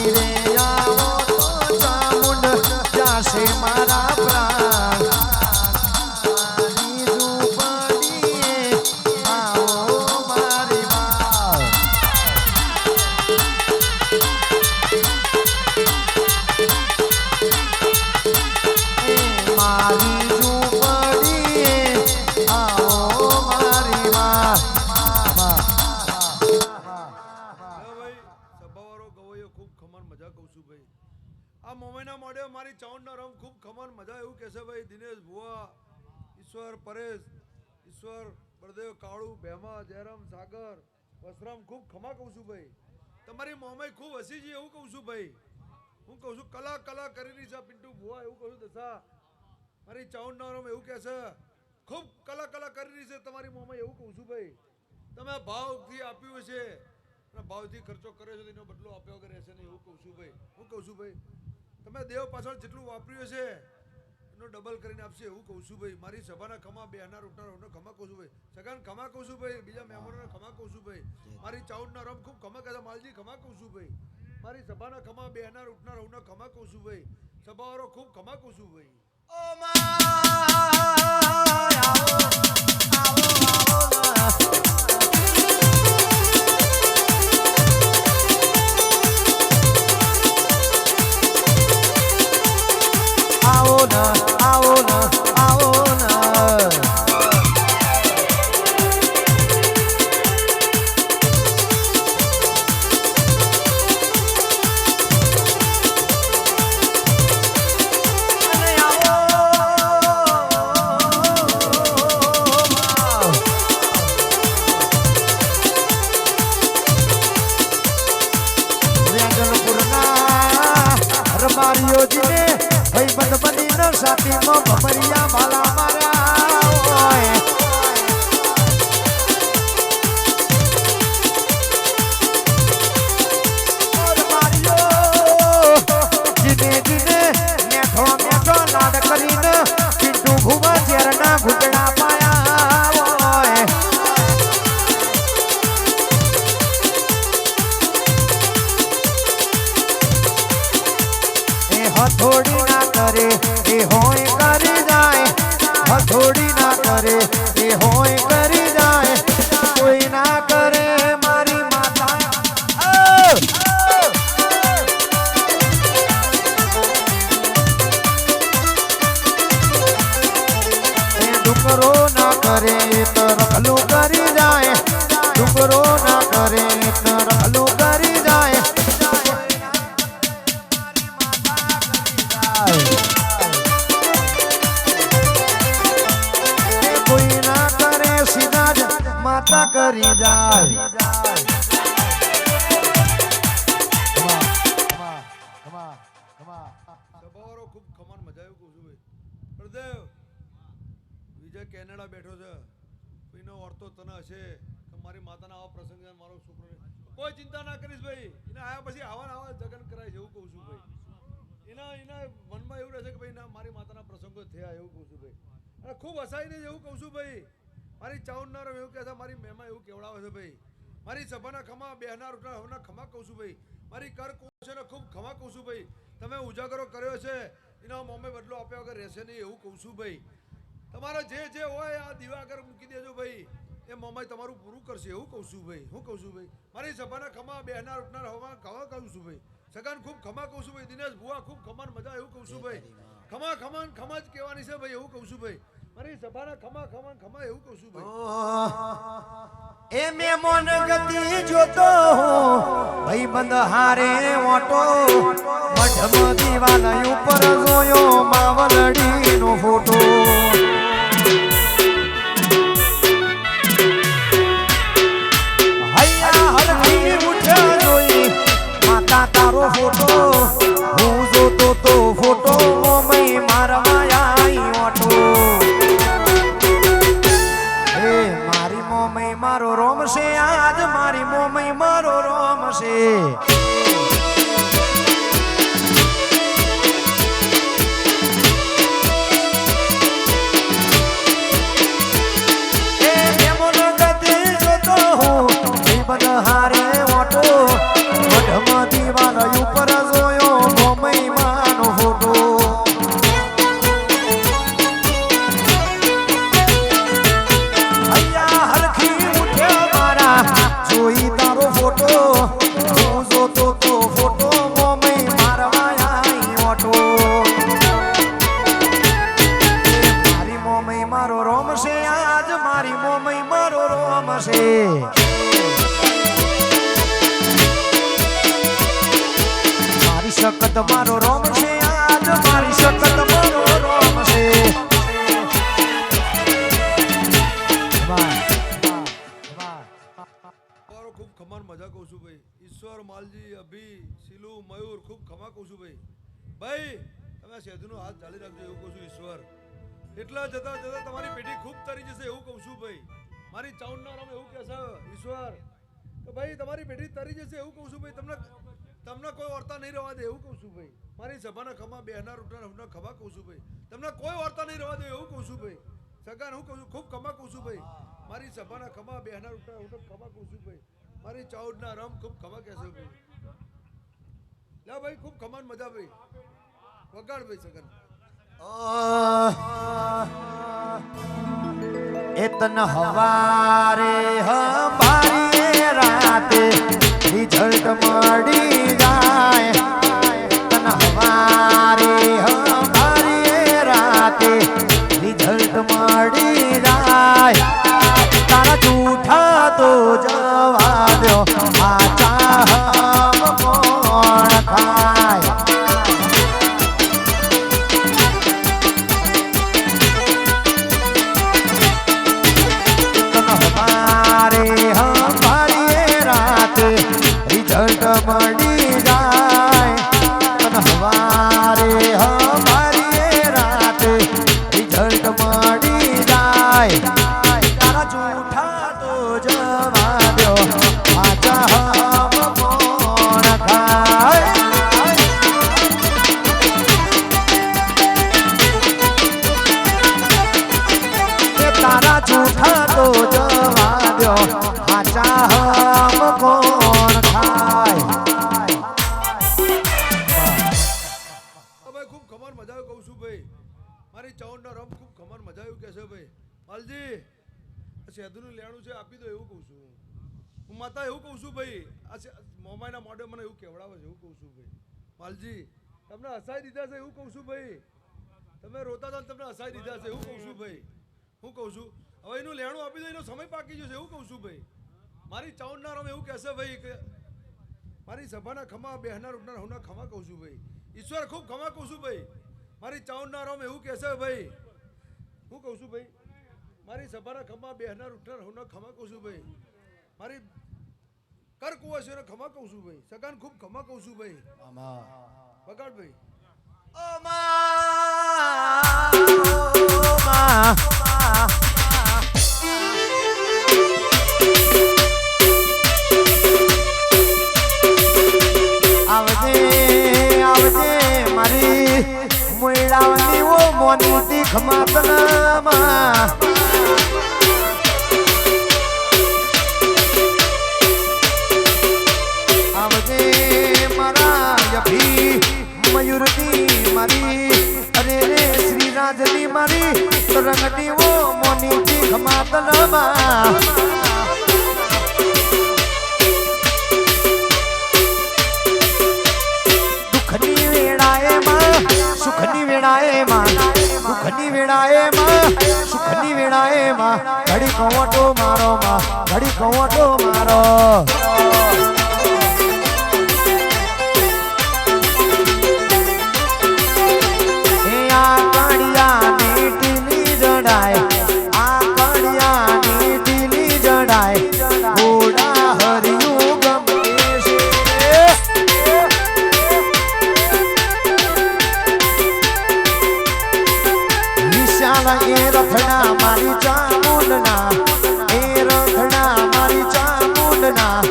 રે આવો તો ચામુંડ જાશે મારા પ્રાણ મારી ઝૂંપડીએ આવો મારી માં મારી ઝૂંપડીએ આવો મારી માં આ મોમેના મોડે મારી ચાઉંડનો રંગ ખૂબ ખમણ મજા એવું કહેશે ભાઈ દિનેશ ભુવા ઈશ્વર પરેશ ઈશ્વર બળદેવ કાળુ ભેમા જયરામ સાગર વસરામ ખૂબ ખમા કહું છું ભાઈ તમારી મોમે ખૂબ હસી છે એવું કહું છું ભાઈ હું કહું છું કલા કલા કરી રહી છે પિન્ટુ ભુવા એવું કહું છું દશા મારી ચાઉંડનો રંગ એવું કહેશે ખૂબ કલા કલા કરી રહી છે તમારી મોમે એવું કહું છું ભાઈ તમે ભાવથી આપ્યું છે અને ભાવથી ખર્ચો કર્યો છે એનો બદલો આપ્યો વગર રહેશે નહીં એવું કહું છું ભાઈ હું કહું છું ભાઈ તમે દેવ પાછળ જેટલું વાપર્યું છે એનો ડબલ કરીને આપશે એવું કહું છું ભાઈ મારી સભાના ખમા બેહનાર ઉઠનાર ખમા કહું છું ભાઈ સગાન ખમા કહું છું ભાઈ બીજા મહેમાનોને ખમા કહું છું ભાઈ મારી ચાઉંડના રમ ખૂબ ખમા કહેતા માલજી ખમા કહું છું ભાઈ મારી સભાના ખમા બેહનાર ઉઠનાર ખમા કહું છું ભાઈ સભાવાળો ખૂબ ખમા કહું છું ભાઈ ઓ આવો ના આવો ના આવો ના મારીઓજીને ભાઈ બંધ બનીને સાથીમાં ભમરિયા ભાલા માર્યા હોય જીને જીને મેઠો મેઠો લાડ કરીને પિન્ટુ ભુવા ઝેરના ઘૂંટડા પાયા હોય હથોડી ના કરે એ હોય કરી જાય હથોડી ના કરે એ હોય કરી જાય કોઈ ના કરે મારી માતા એ ડુકરો ના કરે તો રખલું કરી જાય ડુકરો ના કરે તો રખલું કરી જાય કોઈ ના કરે સીધા જ માતા કરી જાય સભાવાળો ખૂબ ખમણ મજા એવું કહું છું ભાઈ પ્રદેવ વિજય કેનેડા બેઠો છે કોઈનો ઓરતો તને હશે કે મારી માતાના આવા પ્રસંગ મારો છોકરો કોઈ ચિંતા ના કરીશ ભાઈ એને આયા પછી આવા જગન કરાય છે એવું કહું છું ભાઈ એના મનમાં એવું રહેશે કે ભાઈ ના મારી માતાના પ્રસંગો થયા એવું કહું છું ભાઈ અને ખૂબ હસાઈને એવું કહું છું ભાઈ મારી ચાઉંડનાર એવું કહે છે મારી મહેમા એવું કેવડાવે છે ભાઈ મારી સભાના ખમા બેહનાર ઉઠનાર ખમા કહું છું ભાઈ મારી કર કોશને ખૂબ ખમા કહું છું ભાઈ તમે ઉજાગરો કર્યો છે એના મોમે બદલો આપ્યા વગર રહેશે નહીં એવું કહું છું ભાઈ તમારા જે હોય આ દીવા આગળ મૂકી દેજો ભાઈ એ મોમાઈ તમારું પૂરું કરશે એવું કહું છું ભાઈ હું કહું છું ભાઈ મારી સભાના ખમા બેહનાર ઉઠનાર હવા ખમા કહું છું ભાઈ સગાન ખૂબ ખમા કહું છું ભાઈ દિનેશ ભુવા ખૂબ ખમાન મજા એવું કહું છું ભાઈ ખમા ખમા જ કહેવાની છે ભાઈ એવું કહું છું ભાઈ મારી સભાના ખમા એવું કહું છું ભાઈ એ મે મોન ગતિ જોતો ભાઈ બંધ હારે ઓટો મઢમ દીવાલ ઉપર જોયો માવલડી નો ફોટો હૈયા હલકી શકત મારો રોમ છે આજ મારી શકત મારો રોમ છે ખૂબ ખમાન મજા કહું છું ભાઈ ઈશ્વર માલજી અભી શીલુ મયુર ખૂબ ખમા કહું છું ભાઈ તમે સેતુનો હાથ ચાલી રાખજો એવું કહું છું ઈશ્વર એટલા જતા જતા તમારી પેઢી ખૂબ તરી જશે એવું કહું છું ભાઈ મારી ચાઉંડના રામ એવું કહેશે ઈશ્વર તો ભાઈ તમારી પેઢી તરી જશે એવું કહું છું ભાઈ તમને કોઈ વાર્તા નહીં રહેવા દે એવું કહું છું ભાઈ મારી સભાના ખમા બેહનાર ઉઠનાર ખમા કહું છું ભાઈ તમને કોઈ વાર્તા નહીં રહેવા દે એવું કહું છું ભાઈ સગાન હું કહું છું ખૂબ ખમા કહું છું ભાઈ મારી સભાના ખમા બેહનાર ઉઠનાર ખમા કહું છું ભાઈ મારી ચાઉડના રમ ખૂબ ખમા કહેશે ભાઈ લે ભાઈ ખૂબ ખમાન મજા ભાઈ વગાડ ભાઈ સગન એતન હવારે હમારી રાતે રિઝલ્ટ મળી જાય તન હવારે હમારી રાતે રિઝલ્ટ મળી જાય તારા જૂઠા તો જવા દો આચા હમ કોણ ખાય રિઝલ્ટ મળી જાય પણ હવારે હમારી રાતે રિઝલ્ટ મળી જાય તારા જૂઠા તો જવા દો આચા હમ કોણ ખાય તારા જૂઠા તો જવા દો આચા હમ કોણ ખાય ખૂબ ખમાન મજા કહું છું ભાઈ મારી ચાઉંડનો રમ ખૂબ ખમાન મજા આવ્યું કહેશે ભાઈ માલજી સેદુનું લેણું છે આપી દો એવું કહું છું હું માતા એવું કહું છું ભાઈ આ મોમાઈના મોઢે મને એવું કહેવડાવે છે એવું કહું છું ભાઈ માલજી તમને હસાઈ દીધા છે એવું કહું છું ભાઈ તમે રોતા હતા તમને હસાઈ દીધા છે એવું કહું છું ભાઈ હું કહું છું હવે એનું લેણું આપી દો એનો સમય પાકી જશે એવું કહું છું ભાઈ મારી ચાઉંડના રમ એવું કહેશે ભાઈ કે મારી સભાના ખમા બેહનાર ઉઠનાર હોના ખમા કહું છું ભાઈ ઈશ્વર ખૂબ ખમા કહું છું ભાઈ મારી ચાઉંડના રમ એવું કહેશે ભાઈ હું કહું છું ભાઈ મારી સભાના ખમા બેહનાર ઉઠનાર હોના ખમા કહું છું ભાઈ મારી કર કુવાસીઓને ખમા કહું છું ભાઈ સગાન ખૂબ ખમા કહું છું ભાઈ બગાડ ભાઈ ઓ મા આવજે આવજે મારી મુઈડાવની ઓ મોની તીખ માતનામાં આવજે મારા યભી મયુરતી મારી અરે રે શ્રી રાજની મારી રંગની ઓ મોની તીખ માતનામાં સુખની વેળાએમાં સુખની વેળાએમાં સુખની વેળાએમાં ઘડી કવટો મારો માં ઘડી કવટો મારો એ આ કાળિયાની ટીલી જડાય આ કાળિયાની ટીલી જડાય ઘોડા હરિયું ગમે છે એ રખડા મારી ચામુંડના એ રખડા મારી ચામુંડના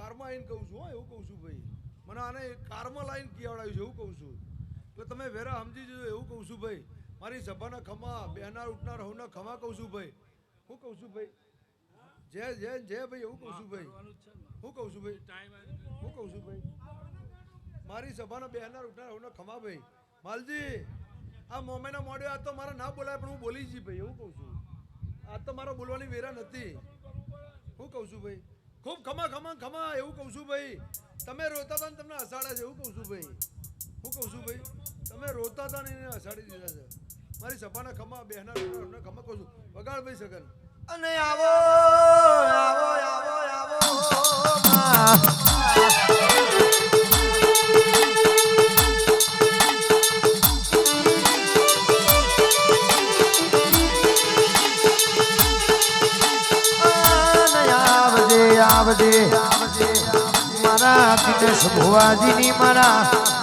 કારમાં આવીને કહું છું હો, એવું કહું છું ભાઈ. મને આને કારમાં લાવીને કીવડાવ્યું છે એવું કહું છું. એટલે તમે વેરા સમજી જજો એવું કહું છું ભાઈ. મારી સભાના ખમા બેહનાર ઉઠનાર હોના ખમા કહું છું ભાઈ. હું કહું છું ભાઈ જય જય જય ભાઈ એવું કહું છું ભાઈ. હું કહું છું ભાઈ હું કહું છું ભાઈ મારી સભાના બેહનાર ઉઠનાર હોના ખમા ભાઈ. માલજી આ મોમેના મોડ્યો આ તો મારા ના બોલાય પણ હું બોલી જી ભાઈ એવું કહું છું. આ તો મારા બોલવાની વેરા નથી. હું કહું છું ભાઈ ખૂબ ખમા ખમા ખમા એવું કહું છું ભાઈ. તમે રોતા હતા ને તમને હસાડ્યા છે એવું કહું છું ભાઈ. હું કહું છું ભાઈ તમે રોતા હતા ને એને હસાડી દીધા છે. મારી સભાના ખમા બેહનાર ખમા કહું છું. વગાડ ભાઈ સગન અને આવો આવો આવો આવો માં. આવજે મારા દિનેશ ભુવાજીની મારા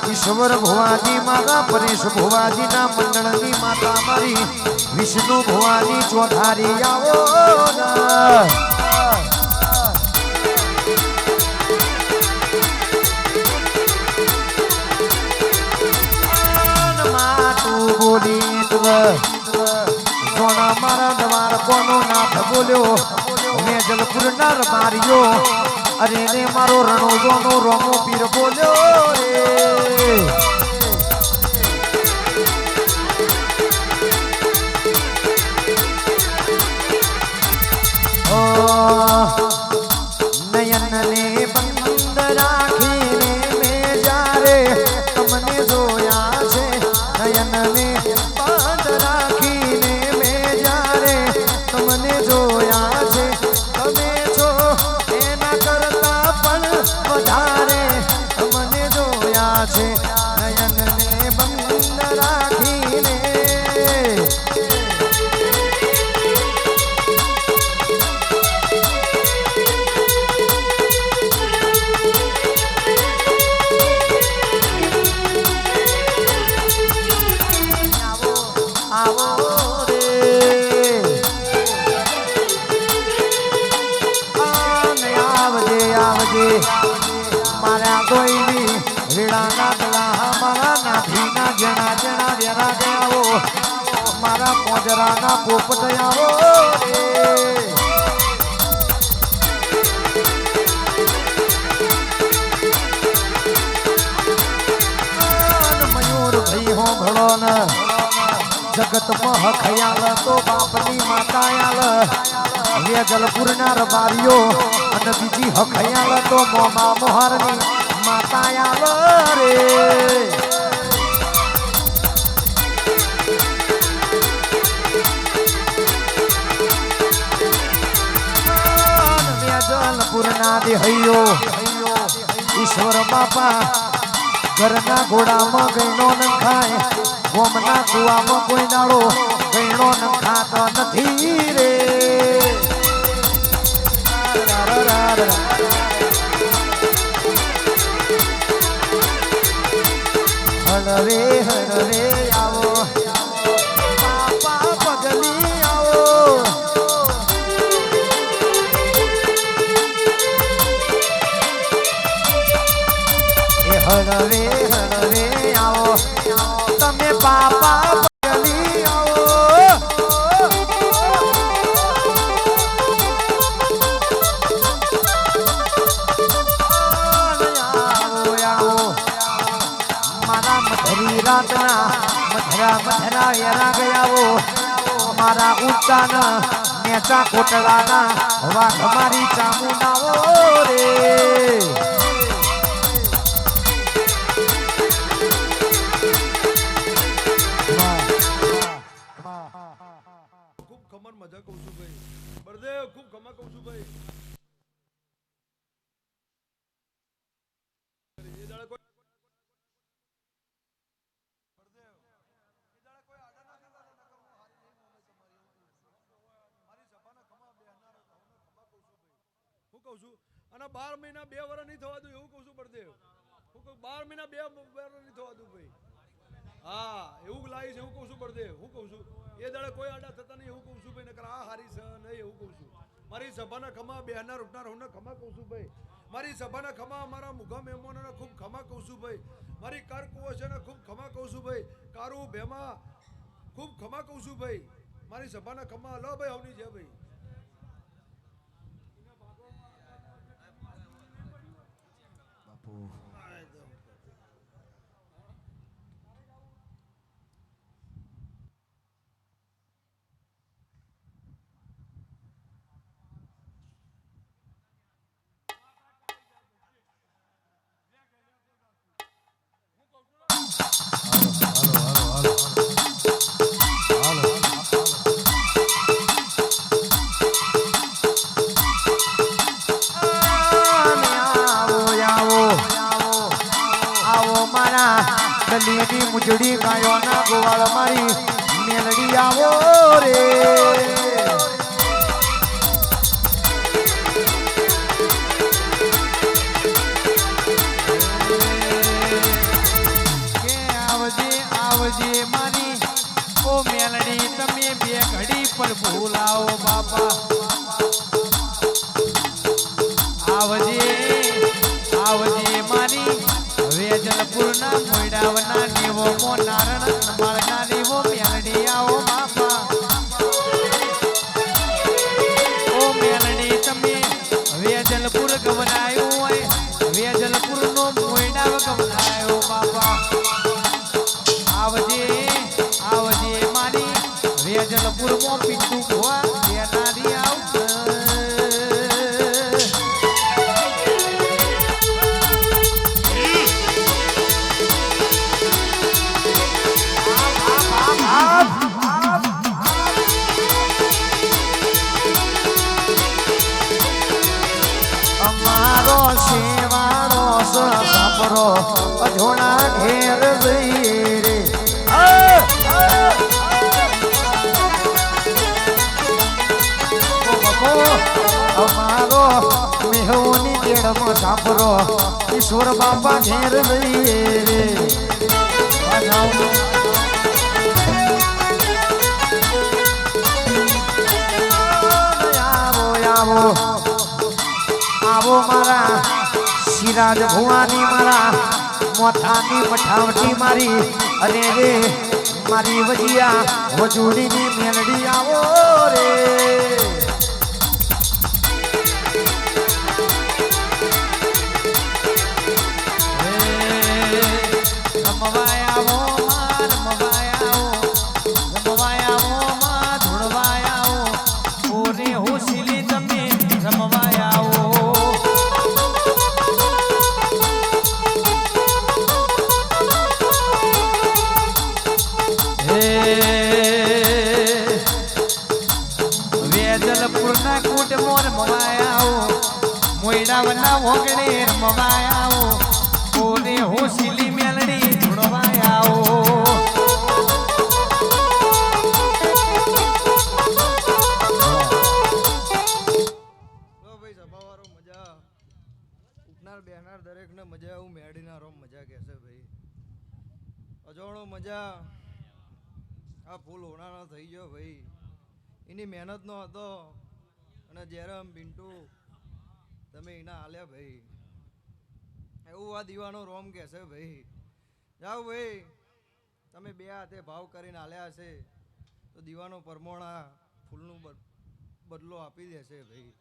ઈશ્વર ભુવાજી મારા પરેશ ભુવાજીના મંડળની માતા મારી વિષ્ણુ ભુવાજી ચોધારી આવો તું બોલી સોના મારા દ્વાર કોનો નાથ બોલ્યો મેજલપુર નર માર્યો અરે ને મારો રણોજો નો રોમો પીર બોલ્યો રે નયન ને બંધ રાખીને મેં જ્યારે તમને જોયા છે નયન ને બંધ રાખીને મેં જ્યારે તમને જોયા છે તમે છો એના કરતા પણ વધારે તમને જોયા છે નયન ને બંધ રાખીને આવો રે આવજે આવજે મારા કોઈની વીણાના ગલા મારા નાભીના જણા જણા વેરા ગયાવો મારા પોજરાના પોપટ આવો રે મયુર ભાઈ હો ભળો ન જગત મહ ખયાલ તો બાપની માતાયાલ વેજલપુર ના રબારીઓ અને બીજી હખયાલ તો મોમા મોહરની માતાયાલ રે વેજલપુર ના દેહૈયો ઈશ્વર બાપા ઘરના ઘોડામાં ગઈનો ન ખાય ગોમના કુવામાં કોઈ દાડો ગઈનો ન ખાતો નથી રે હળવે હળવે આવો બાપા પગલી આવો એ હળવે હળવે આવો તમે બાપા પગલી આવો રાતના મધરા મધરા વેરા ગયાવો મારા ઊંચાના નેચા કોટડાના વાઘ મારી ચામુનાવો રે ખૂબ ખમર મજા કહું છું ભાઈ. બળદેવ ખૂબ ખમા કહું છું ભાઈ. એ દાડે કોઈ કહું છું અને 12 મહિના 2 વર્ષ નહીં થવા દઉં એવું કહું છું બળદેવ. હું કહું 12 મહિના 2 વર્ષ નહીં થવા દઉં ભાઈ. હા એવું લાવી છે એવું કહું છું બળદેવ. હું કહું છું એ દાડે કોઈ આડા થતા નહીં એવું કહું છું ભાઈ નકર આ હારી છે નહીં એવું કહું છું. મારી સભાના ખમા બેહનાર ઉઠનાર હું ખમા કહું છું ભાઈ. મારી સભાના ખમા મારા મુઘા મહેમાનોને ખૂબ ખમા કહું છું ભાઈ. મારી કાર કુવોશને ખૂબ ખમા કહું છું ભાઈ. કારું ભેમા ખૂબ ખમા કહું છું ભાઈ. મારી સભાના ખમા લો ભાઈ હવની છે ભાઈ. બાપુ ગલીની મુજડી ગાયોના ગોવાળ મારી મેલડી આવો રે કે આવજે આવજે મારી ઓ મેલડી તમે બે ઘડી પર ભૂલાવો બાપા આવજે આવજે મારી વેજલપુરના મોયડાવના દેવો મો નારણ માળના દેવો મેલડી આવો બાપા ઓ મેલડી તમે વેજલપુર ગવનાયું હોય વેજલપુરનો મોયડાવ ગવનાયો બાપા આવજે આવજે મારી વેજલપુરમાં પિંટુ ભુવા દેનારી આવજે અમારો સેવાળો સપરો અજોણા ઘેર જઈ રે અમારો મેહોની કેળમાં સાપરો ઈશ્વર બાપા ઘેર જઈ રે આવો આવો આવો મારા સિરાજ ભુવાની મારા મોથાની મઠાવટી મારી અને રે મારી વજિયા વજુડીની મેલડી આવો રે રમવાય આવો માં રમવાય આવો રમવાય આવો માં ધોળવાય આવો ઓરે હોશીલી તમે રમવાય આવો વેજલપુરના કૂટ મોર મવાયાઓ મોયડાવના ઓગણે રમવાયાઓ ઓરે હોશીલી મેલડી ધૂણવાયાઓ ભાઈ સભાવાળો મજા ઉઠનાર બેહનાર દરેકને મજા આવું મેડીના રોમ મજા કહેશે ભાઈ અજોણો મજા આ ફૂલ હોણાનો થઈ ગયો ભાઈ એની મહેનતનો હતો અને જેરમ પિન્ટુ તમે એના હાલ્યા ભાઈ એવું આ દીવાનો રોમ કહેશે ભાઈ જાઓ ભાઈ તમે બે હાથે ભાવ કરીને હાલ્યા હશે તો દીવાનો પરમોણા ફૂલનું બદલો આપી દેશે ભાઈ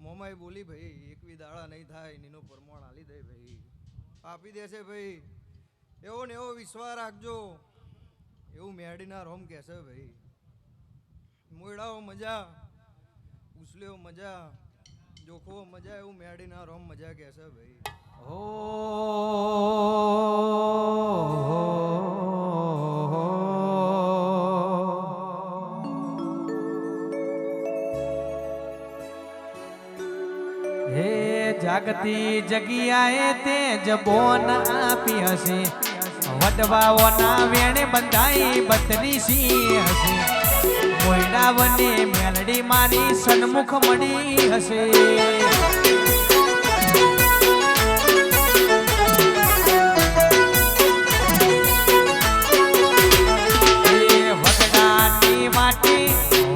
મોમાએ બોલી ભાઈ એકવી દાડા નહીં થાય એનું પરમોણ હાલી દે ભાઈ આપી દેશે ભાઈ એવો ને એવો વિશ્વાસ રાખજો એવું મેડીના રોમ કહેશે ભાઈ મોયડાઓ મજા ઉસલ્યો મજા જોખો મજા એવું મેડીના રોમ મજા કહેશે ભાઈ હે જાગતી જગ્યાએ તે જબોન આપી હશે વડવાઓના વેણે બંધાઈ બતરી સી હશે મોયડાવને મેલડી મારી સન્મુખ મળી હશે વગડાની વાટે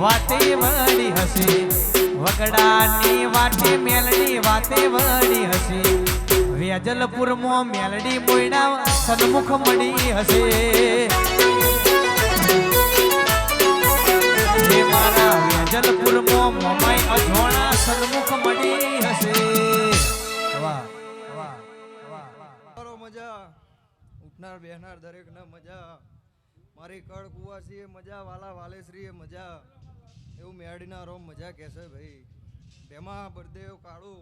વાતે વળી હશે વગડાની વાટે મેલડી વાતે વળી હશે વેજલપુરમાં મેલડી મોયડા સન્મુખ મળી હશે હે મારા વેજલપુરમાં મોમાઈ અધોણા સન્મુખ મળી હશે વાહ વાહ વાહ મારો મજા ઉઠનાર બેહનાર દરેકને મજા મારી કળ કુવાસી મજા વાલા વાલેશ્રી મજા એવું મેળીના રોમ મજા કહેશે ભાઈ ભેમા બળદેવ કાળુ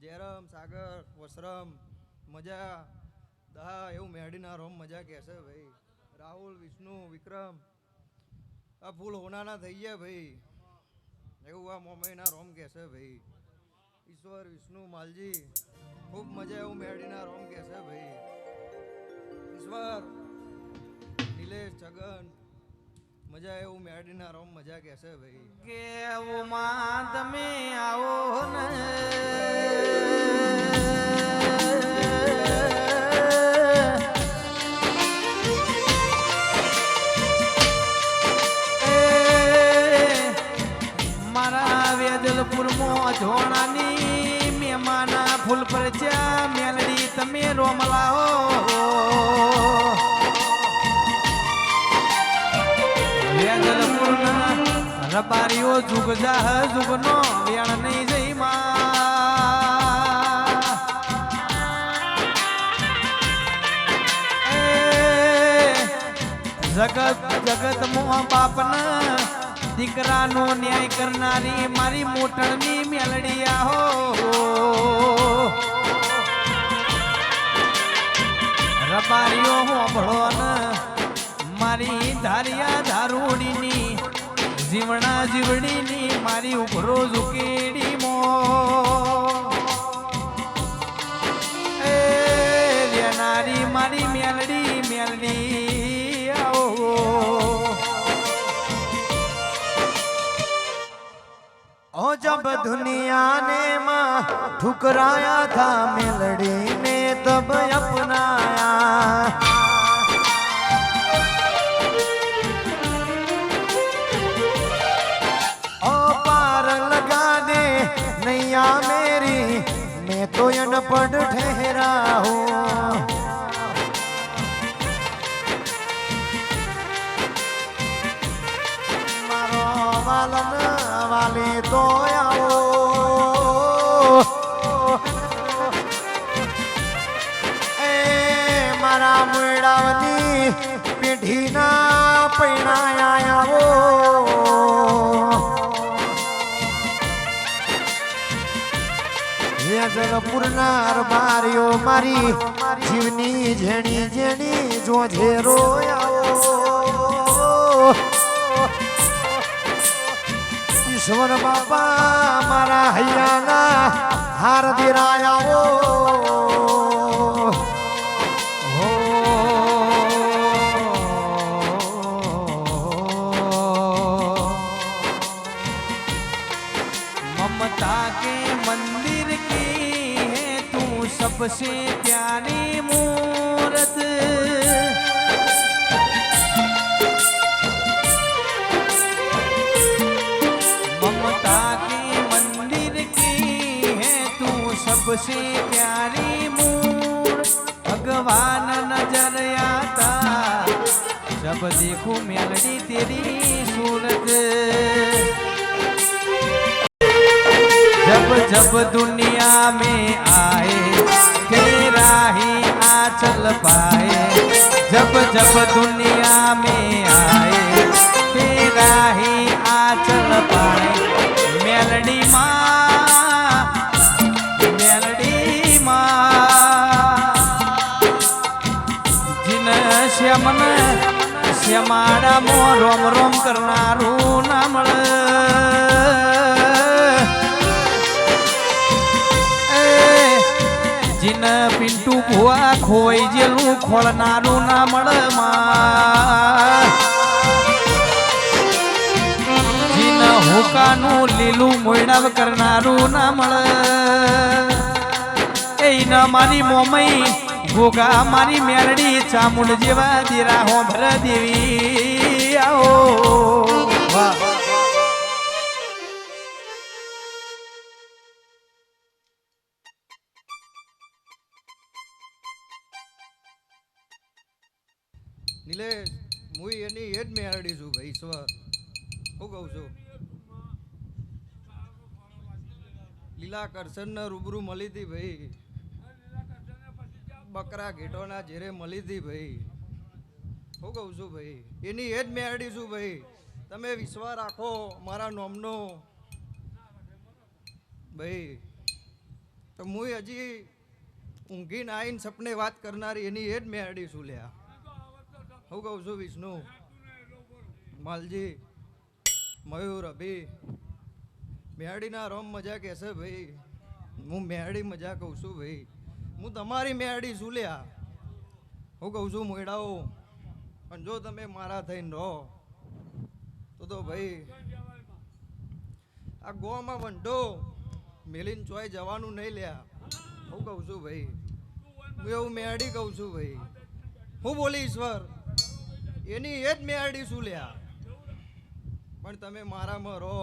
જયરામ સાગર વસરમ મજા દહા એવું મેળીના રોમ મજા કહેશે ભાઈ રાહુલ વિષ્ણુ વિક્રમ આ ફૂલ હોનાના થઈ ગયા ભાઈ એવું આ મોમઈના રોમ કહેશે ભાઈ ઈશ્વર વિષ્ણુ માલજી ખૂબ મજા એવું મેળીના રોમ કહેશે ભાઈ ઈશ્વર નિલેશ છગન મજા એવું મેળીના રોમ મજા કહેશે ભાઈ કેવું માં તમે આવો ને મારા વેજલપુરમાં ધોણાની મેમાના ફૂલ પર ચ્યા મેલડી તમે રોમલાઓ વેજલપુરના રબારીઓ જુગ જાહ જુગનો વેણ નહીં જઈ જગત મોહ બાપના દીકરાનો ન્યાય કરનારી મારી મોટણની મેલડી આહો રબારીઓ હોંભળો ને મારી ધારિયા ધારુડીની જીવણા જીવડીની મારી ઉભરો ઝુકેડી મો એ લેનારી મારી મેલડી મેલડી આવો ओ जब दुनिया ने माँ ठुकराया था मेलड़ी ने तब अपनाया ओ पार लगा दे नैया मेरी मैं तो अनपढ़ ठहरा हूँ मारो वालन वाले तो आओ ए मारा मुड़ावनी पीढ़ी ना पैणाया आवो વેજલપુરના અરબારીઓ મારી જીવની જેણી જેણી જોજે રોયાવો ઈશ્વર બાપા મારા હૈયાના હાર દિરાયાવો ममता के मंदिर की है तू सबसे प्यारी मूरत ममता के मंदिर की है तू सबसे प्यारी मूरत भगवान नजर आता जब देखूं मेलडी तेरी सूरत जब जब दुनिया में आए तेरा ही आंचल पाए जब जब दुनिया में आए तेरा ही आंचल पाए मेलडी माँ जिन श्यामन श्यामाड़ा मो रोम रोम करनारू ना मळ जिन पिंटू भुआ खोई जेलू खोलनारू ना मळमा जिन हुकानु लीलू मोयडाव करनारू ना मळ एन मारी मोमई गोगा मारी मेलडी चामुंड जेवा दीरा होंभर देवी आओ वाह નિલેશ હું એની એ જ મેળડી છું ભાઈ ઈશ્વર હું કહું છું લીલા કરશન રૂબરૂ મળી હતી ભાઈ બકરા ઘેટોના જેરે મળી હતી ભાઈ હું કહું છું ભાઈ એની એ જ મેળડી છું ભાઈ તમે વિશ્વાસ રાખો મારા નોમનો ભાઈ તો હું હજી ઊંઘીને આવીને સપને વાત કરનારી એની એ જ મેળડી છું લ્યા હું કહું છું વિષ્ણુ માલજી મયુર અભી મેળડીના રોમ મજા કહેશે ભાઈ હું મેળડી મજા કહું છું ભાઈ હું તમારી મેળડી છું લ્યા હું કહું છું મોયડાઓ પણ જો તમે મારા થઈને રહો તો ભાઈ આ ગોમાં વંઢો મેલીને ચોય જવાનું નહીં લ્યા હું કહું છું ભાઈ હું એવું મેળડી કહું છું ભાઈ હું બોલી ઈશ્વર એની એ જ મેળડી શું લ્યા પણ તમે મારામાં રહો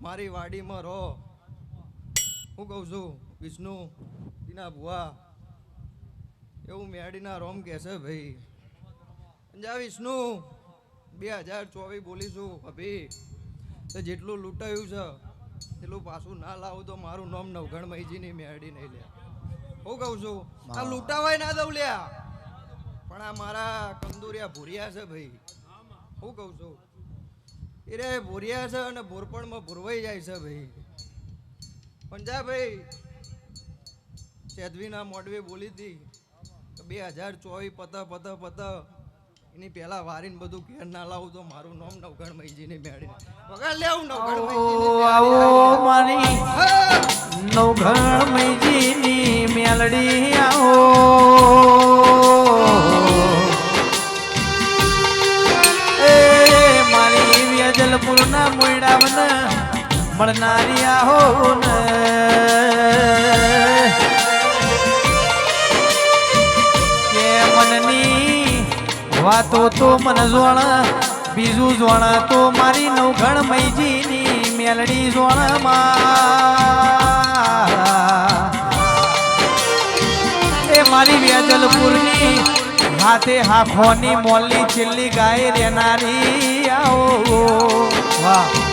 મારી વાડીમાં રહો હું કહું છું વિષ્ણુ દીના ભુવા એવું મેળડીના રોમ કહેશે ભાઈ જા વિષ્ણુ 2024 બોલીશું અભી તો જેટલું લૂંટાયું છે એટલું પાછું ના લાવું તો મારું નામ નવઘણ મહીજીની મેળડી નહીં લે હું કહું છું આ લૂંટાવાય ના દઉં લ્યા પણ આ મારા કંદુરિયા ભૂરિયા છે ભાઈ હું કહું છું એ રે ભૂરિયા છે અને ભૂરપણમાં ભૂરવાઈ જાય છે ભાઈ પણ જા ભાઈ ચેદવીના મોડવે બોલી હતી 2024 પત એની પેલા વારીને બધું ઘેર ના લાવું તો મારું નામ નવઘણ મહીજીની મેળડી વગર લેવું નવઘણ મહીજીની આવો મારી નવઘણ મહીજીની મેલડી આવો એ મારી વેજલપુરના મોયડાવને મળનારી આવો ને કે મનની વાતો તો મન જોણ બીજું જોણ તો મારી નવઘણ મહીજીની મેલડી જોણમાં એ મારી વેજલપુરની હાથે હાખોની મોલની છેલ્લી ગાય રેનારી આવો વાહ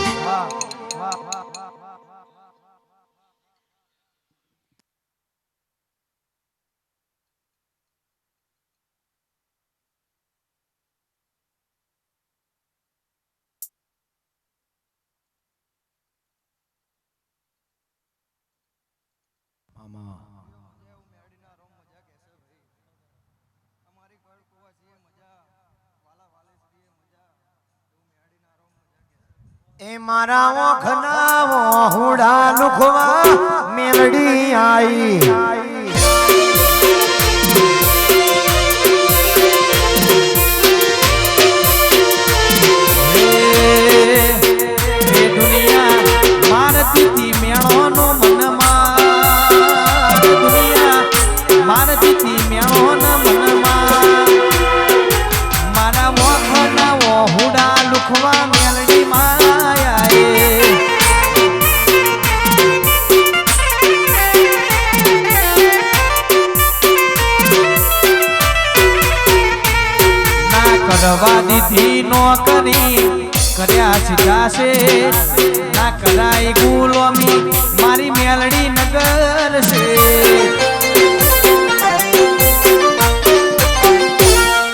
એ મારા ઓખના હુડા લુખવા મેલડી આઈ દુનિયા મારતી મેળોનો મનમાં દુનિયા મારતી મેળોનો મનમાં મારા ઓખના હુડા લુખવા મેલડી માં કરવા દીધી નોકરી કર્યા શીખાશે ના કરાય ગુલામી મારી મેલડી નગર છે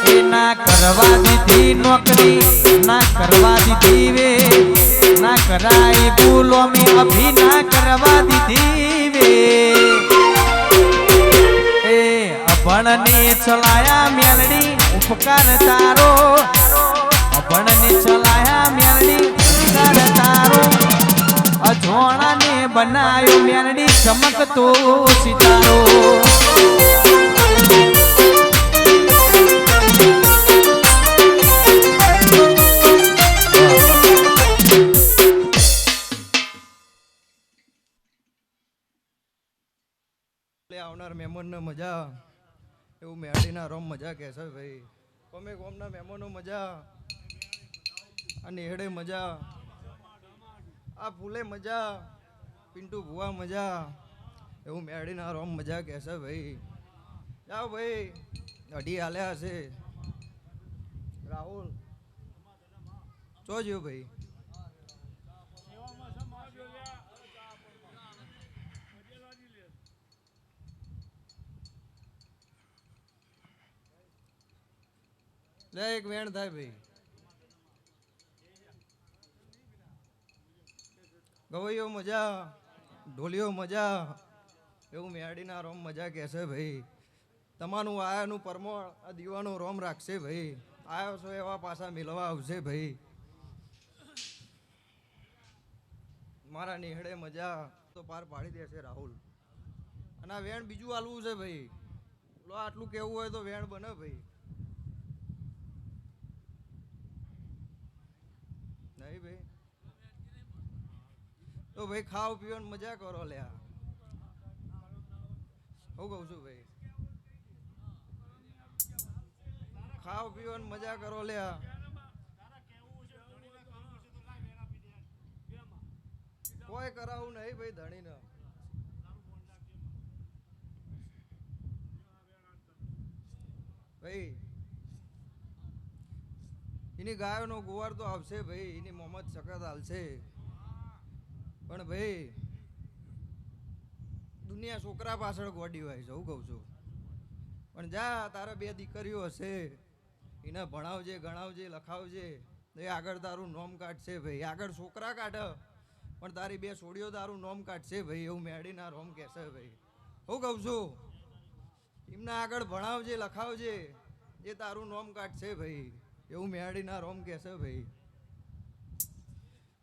એ ના કરવા દીધી નોકરી ના કરવા દીધી વે ના કરાય ગુલામી અભી ના કરવા દીધી વે એ અભણને ચલાયા મેલડી ઉપકાર તારો અભણને ચલાયા મેલડી ઉપકાર તારો અજોણાને બનાયો મેલડી ચમકતો સિતારો આવનાર મહેમાનને મજા એવું મેળડીના રોમ મજા કહેશે ભાઈ કોમે કોમના મહેમાનો મજા આ નેહડે મજા આ ફૂલે મજા પિન્ટુ ભુવા મજા એવું મેળડીના રોમ મજા કહેશે ભાઈ જાઓ ભાઈ અઢી હાલ્યા હશે રાહુલ જોજો ભાઈ લે એક વેણ થાય ભાઈ ગવૈયો મજા ઢોલિયો મજા એવું મેડીના રોમ મજા કહેશે ભાઈ તમારું આયાનું પરમોળ આ દીવાનો રોમ રાખશે ભાઈ આવ્યો છો એવા પાછા મિલવા આવશે ભાઈ મારા નિહળે મજા તો પાર પાડી દેશે રાહુલ અને આ વેણ બીજું આલવું છે ભાઈ લો આટલું કેવું હોય તો વેણ બને ભાઈ નહીં ભાઈ તો ભાઈ ખાવ પીવાની મજા કરો લ્યા હું કહું છું ભાઈ ખાવ પીવાની મજા કરો લ્યા કોઈ કરાવું નહીં ભાઈ ધણીને ભાઈ એની ગાયોનો ગુવાર તો આવશે ભાઈ એની મોહમ્મદ સખત હાલશે પણ ભાઈ દુનિયા છોકરા પાછળ ગોડી હોય છે હું કહું છું પણ જા તારા બે દીકરીઓ હશે એને ભણાવજે ગણાવજે લખાવજે એ આગળ તારું નોમ કાઢશે ભાઈ આગળ છોકરા કાઢે પણ તારી બે છોડીઓ તારું નોમ કાઢશે ભાઈ એવું મેડીના રોમ કહેશે ભાઈ હું કહું છું એમને આગળ ભણાવજે લખાવજે એ તારું નોમ કાઢશે ભાઈ એવું મેડીના રોમ કહેશે ભાઈ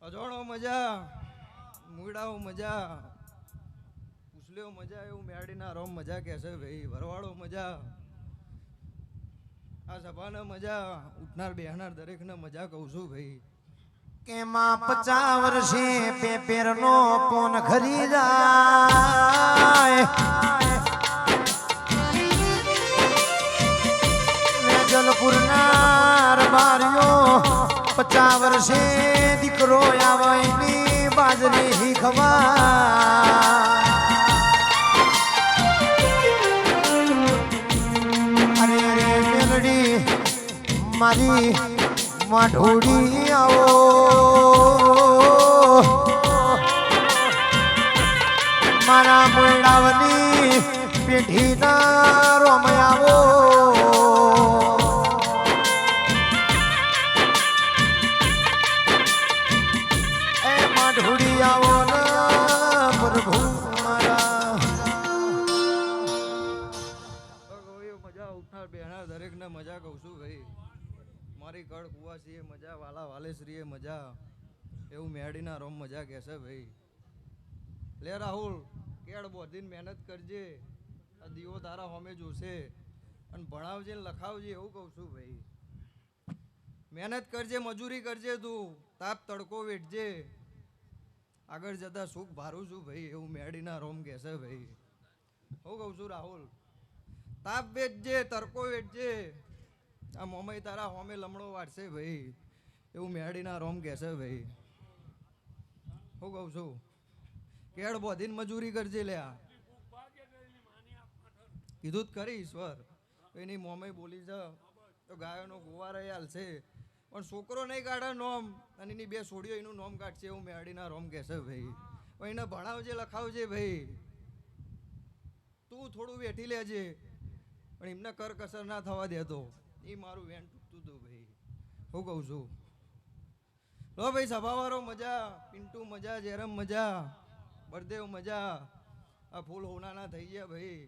અજોણો મજા મૂડાઓ મજા પૂછલ્યો મજા એવું મેડીના રોમ મજા કહેશે ભાઈ ભરવાડો મજા આ સભાને મજા ઉઠનાર બેહનાર દરેકને મજા કહું છું ભાઈ કે માં 50 વર્ષે પેપેરનો પોન ખરી જાય વેજલપુરના રબારીઓ 50 વર્ષે દીકરો આવે એની બાજરી શીખવા અરે રે મેલડી મારી માઢોડી આવો મારા મોડાવની પેઢીના રોમ આવો એ માઢોડી આવો ને પ્રભુ મારા મજા ઉઠનાર બેહનાર દરેકને મજા કહું છું ભાઈ મારી કળ કુવાસીએ મજા વાલા વાલેશ્રીએ મજા એવું મેડીના રોમ મજા કહેશે ભાઈ લે રાહુલ કેળ બોધીને મહેનત કરજે આ દીવો તારા હોમે જોશે અને ભણાવજે ને લખાવજે એવું કહું છું ભાઈ મહેનત કરજે મજૂરી કરજે તું તાપ તડકો વેઠજે આગળ જતા સુખ ભારું છું ભાઈ એવું મેડીના રોમ કહેશે ભાઈ હું કહું છું રાહુલ તાપ વેઠજે તડકો વેઠજે આ મોમય તારા હોમે લમણો વાટશે ભાઈ એવું મેડીના રોમ કહેશે ભાઈ હું કહું છું કેળ બોધીને મજૂરી કરજે લ્યા કીધું જ કરી ઈશ્વર એની મોમય બોલી છે તો ગાયોનો ગુવાર હાલશે પણ છોકરો નહીં કાઢે નોમ અને એની બે છોડીઓ એનું નોમ કાઢશે એવું મેડીના રોમ કહેશે ભાઈ પણ એને ભણાવજે લખાવજે ભાઈ તું થોડું વેઠી લેજે પણ એમને કરકસર ના થવા દેતો એ મારું વેન તૂટતું હતું ભાઈ હું કહું છું લો ભાઈ સભાવાળો મજા પિન્ટુ મજા જેરમ મજા બળદેવ મજા આ ફૂલ હોનાના થઈ ગયા ભાઈ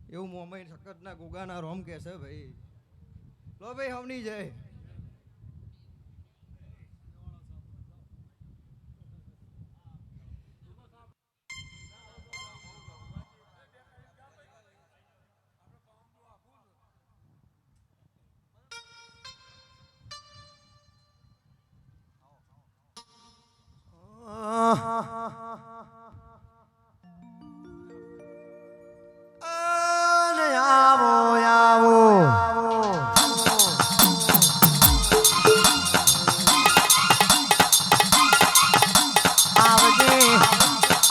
એવું મોમઈ સખતના ગોગાના રોમ કહેશે ભાઈ લો ભાઈ હવની જય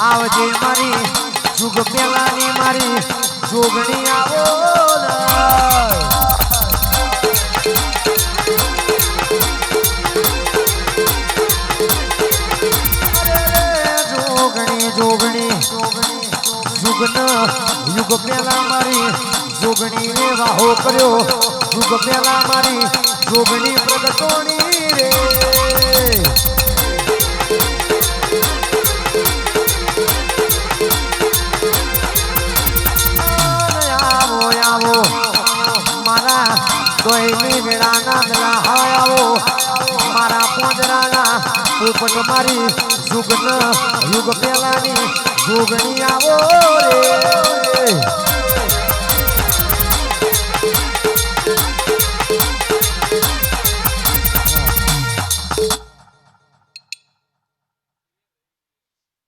આવજે મારી જુગ પેલાની મારી જોગણી આવો જોગણી જુગન યુગ પેલા મારી જોગણી ને વાહો કર્યો યુગ પેલા મારી જોગણી પ્રગટોણી રે આવો આવો મારા દોયની વેળાના દલા આવો મારા પોદરાના પોપટ મારી જુગન યુગ પેલાની જોગણી આવો રે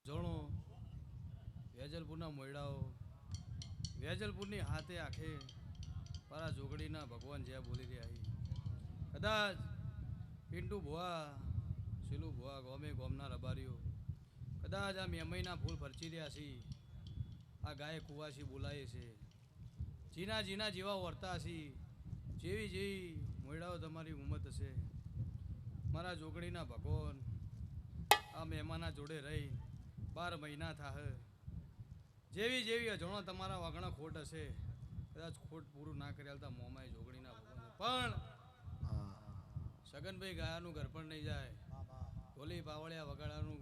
જોણો વેજલપુરના મોયડાઓ વેજલપુરની હાથે આખે મારા જોગડીના ભગવાન જ્યાં બોલી રહ્યા કદાચ પિન્ટુ ભુવા શીલું ભુવા ગોમે ગોમના રબારીઓ કદાચ આ મેમઈના ફૂલ ફરચી રહ્યા છે આ ગાય કુવાસી બોલાય છે જીના જીના જેવા વર્તા છે જેવી જેવી મોયડાઓ તમારી ઉંમત હશે મારા જોગડીના ભગવાન આ મહેમાના જોડે રહી 12 મહિના થાહ જેવી જેવી અજોણો તમારા વાગણા ખોટ હશે કદાચ ખોટ પૂરું ના કરી આલતા મોમાય જોગણીના ભગવાન પણ સગનભાઈ ગાયાનું ઘર પણ નહીં જાય ઢોલી પાવળિયા વગાડવાનું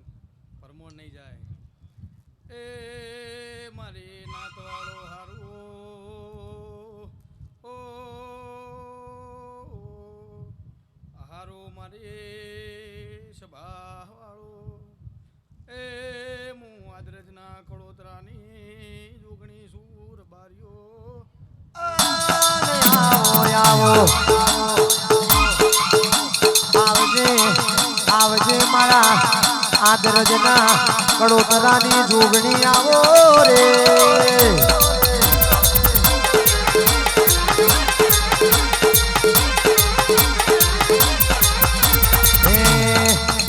પરમોણ નહીં જાય એ મારી નાતવાળો હારું ઓ હારું મારી સભાવાળો એ હું આદરજના કળોતરાની જોગણી સૂર બારીઓ આવો આવજે આવજે મારા આદરજના કડોતરાની જોગણી આવો રે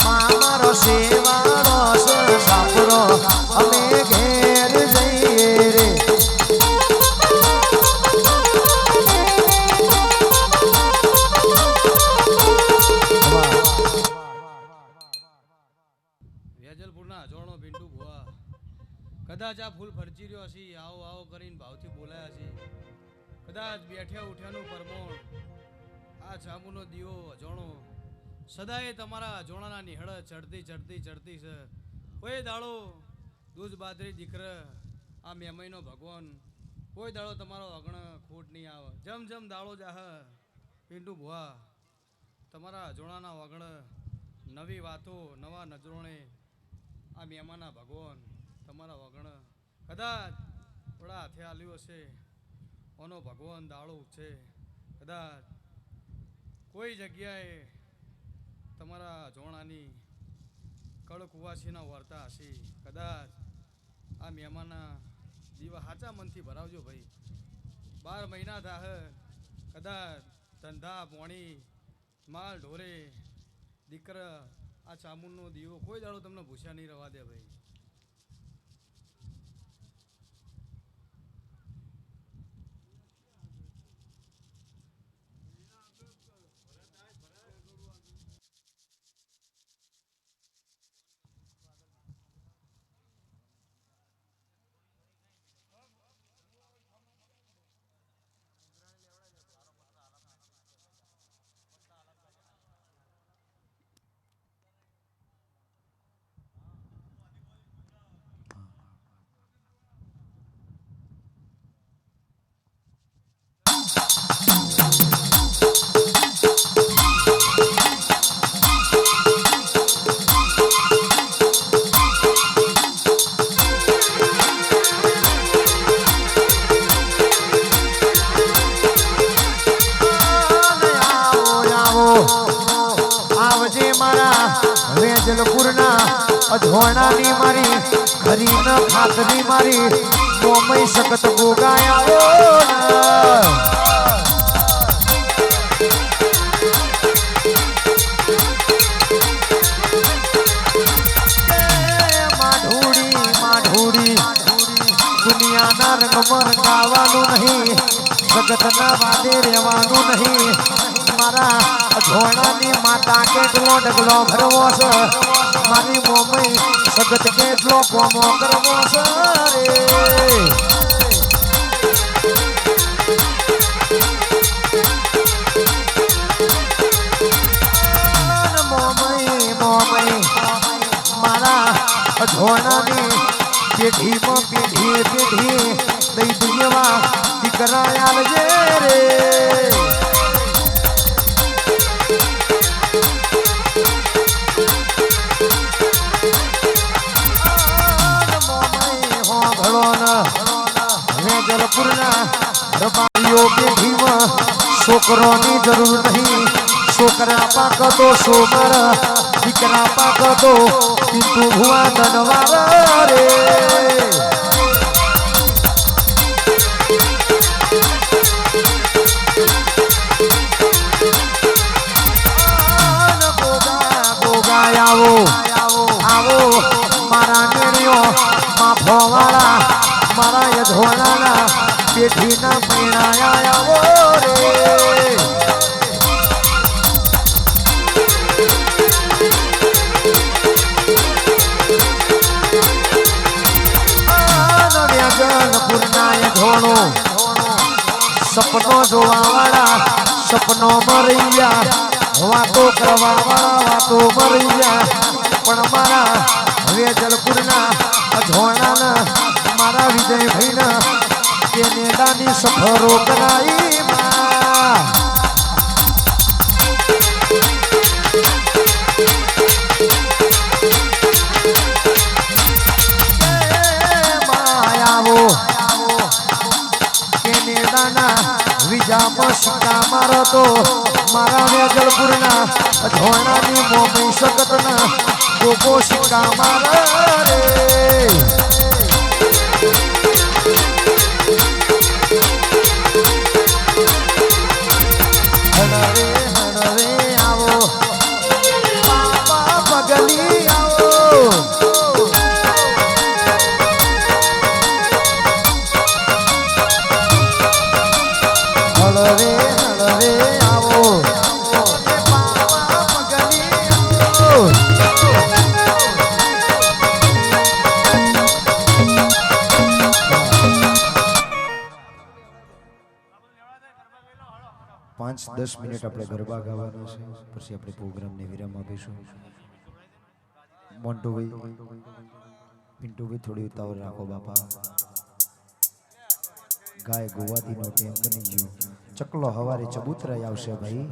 મારો સેવાનો સાપરો અમે ઘેર જઈએ રે વેજલપુરના અજોણો પિન્ટુ ભુવા કદાચ આ ફૂલ ફરજી રહ્યો હશે આવો આવો કરીને ભાવથી બોલાયા છે કદાચ બેઠ્યા ઉઠ્યાનું પરમોણ આ જાંબુનો દીવો અજોણો સદાય તમારા અજોણાના નિહળ ચડતી ચડતી ચડતી છે કોઈ દાડો દૂધ બાદરી દીકર આ મેમઈનો ભગવાન કોઈ દાડો તમારો અગણ ખોટ નહીં આવે જમ જમ દાડો જાહ પિન્ટુ ભુવા તમારા અજોણાના વગણ નવી વાતો નવા નજરોણે આ મહેમાના ભગવાન તમારા વગણ કદાચ થોડા હાથે આલ્યું હશે ઓનો ભગવાન દાડો છે કદાચ કોઈ જગ્યાએ તમારા જોણાની કળ કુવાસીના વર્તા હશે કદાચ આ મહેમાના દીવા સાચા મનથી ભરાવજો ભાઈ 12 મહિના થાહ કદાચ ધંધા પોણી માલ ઢોરે દીકરા આ ચામુંડનો દીવો કોઈ દાડો તમને ભૂસ્યા નહીં રવા દે ભાઈ વેજલપુરના અધોણાની મારી ખરી ન ખાતરી મારી મોમઈ સખત ગોગાયા માઢોડી માઢોડી દુનિયાના રંગમાં રંગાવાનું નહીં જગતના વાદે રહેવાનું નહીં મારા અધોણાની માતા કેટલો ડગલો ભરવો છે મારી મોમઈ સગત કેટલો કોમો કરવો સરે મોમઈ મોમઈ મારા ઝોણાની પેઢીમાં પેઢી પેઢી દઈ દુનિયા દીકરા આવજે રે જલપુરના રબારીઓ પેઢીમાં છોકરોની જરૂર નહીં છોકરા પાક તો સોમર દીકરા પાક તો પિન્ટુ ભુવા ધનવાર રે ગોગા આવો આવો મારા નેણીઓ માફોવાળા મારા યધોણાના પેઢીના પૈણાયા આવો રે જનપુરના યધોણો સપનો જોવાવાળા સપનો મરૈયા વાતો કરવાવાળા વાતો મરૈયા પણ મારા હવે જલપુરના અધોણાના મારા વિજયભાઈના કેનેડાની સફરો કરાઈ આવો કેનેડાના વિજામાં સિક્કા મારો તો મારા વેજલપુરના ધોણાની મોમી સગતના ગોગો સિક્કા મારા રે હણવે આવો પાપા પગલી આવો હળવે હળવે આવો પાપા પગલી આવો 5-10 મિનિટ આપણે ગરબા ગાવાનો છે પછી આપણે પ્રોગ્રામને વિરામ આપીશું મોન્ટુભાઈ પિન્ટુભાઈ થોડી ઉતાવળ રાખો બાપા ગાય ગોવાતીનો ટેમ બની ગયો ચકલો હવારે ચબૂતરાય આવશે ભાઈ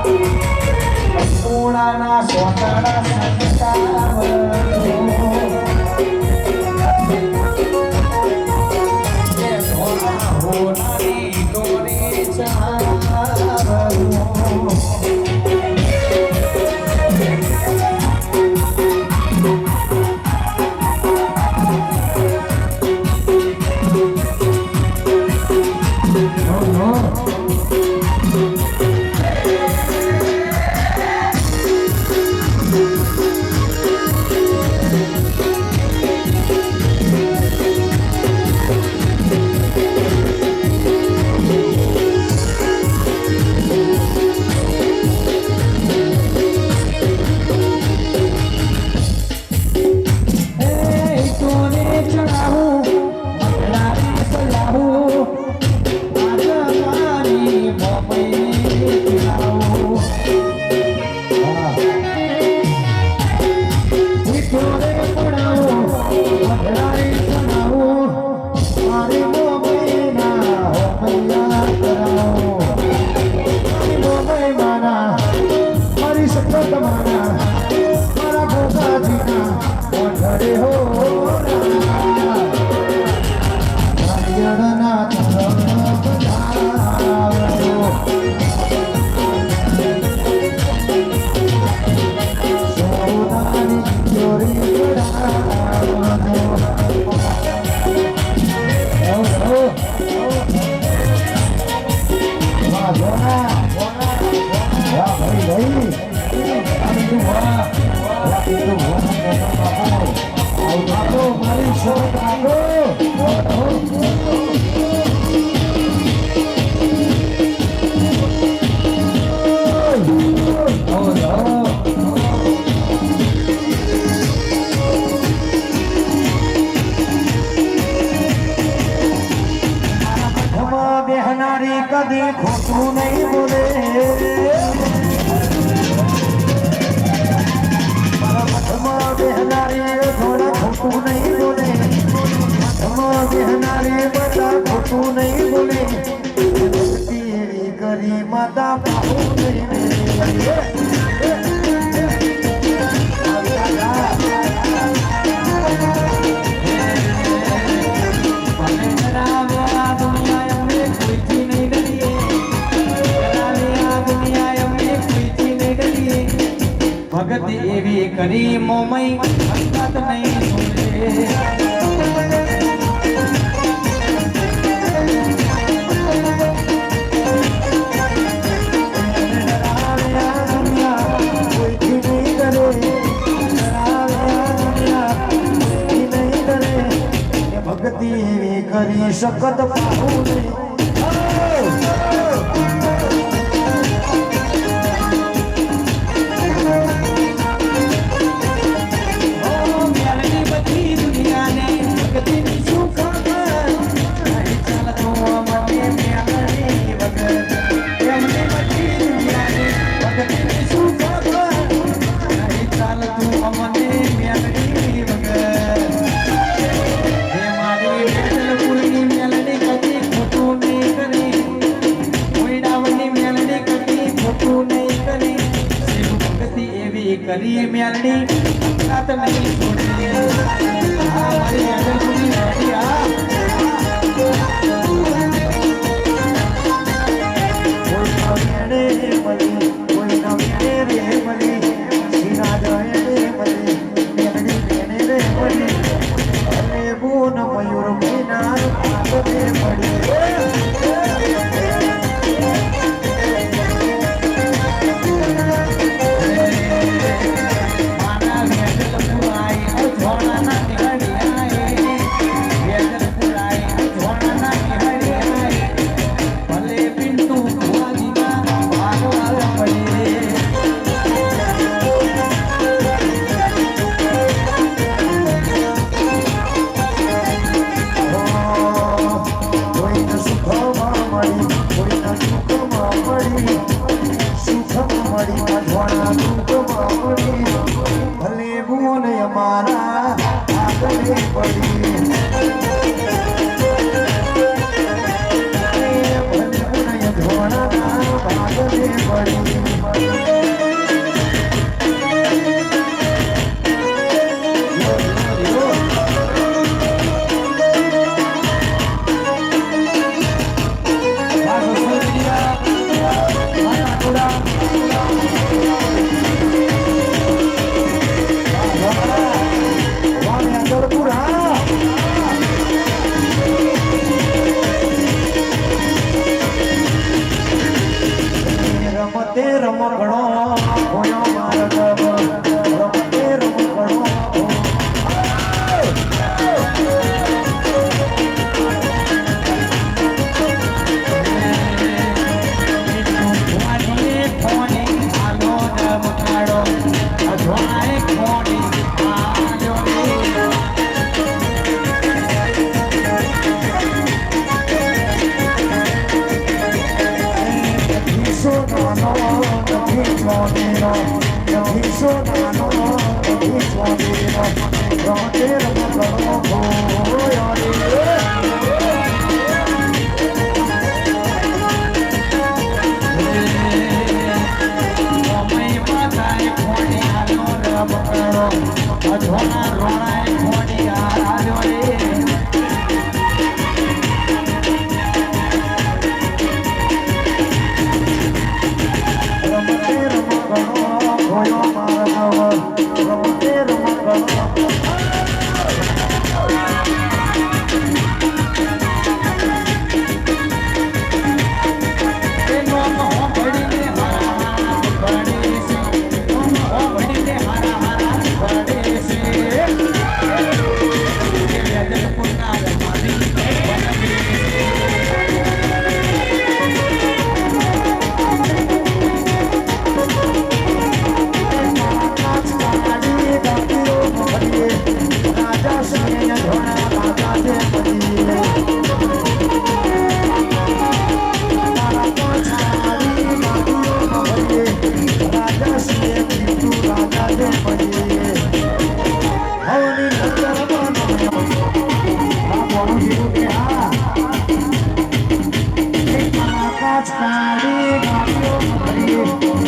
Oh, કદી ખોટું નહીં બોલે મારા મઠમાં બેહનારી થોડા ખોટું નહીં બોલે મઠમાં બેહનારી બધા ખોટું નહીં બોલે એવી કરી માતા બાહુ નહીં ભગત એવી કરી મોમય વાત નહીં સુને ભક્તિ એવી કરી શકત પાહુ નહીં કરી મેલડી વાત નહીં છોડી આ મારી આગળ પૂરી રેડી આ કોઈ ના મેળે રે મળી સીના જય રે મળી મેળડી રે મળી અને બોન મયુર મહિના આગળ મળી ભલે બોલ અમારા આગળ પડી ભલે ધોળા ભાગલે પડી કાળી ગાડીઓ ભરી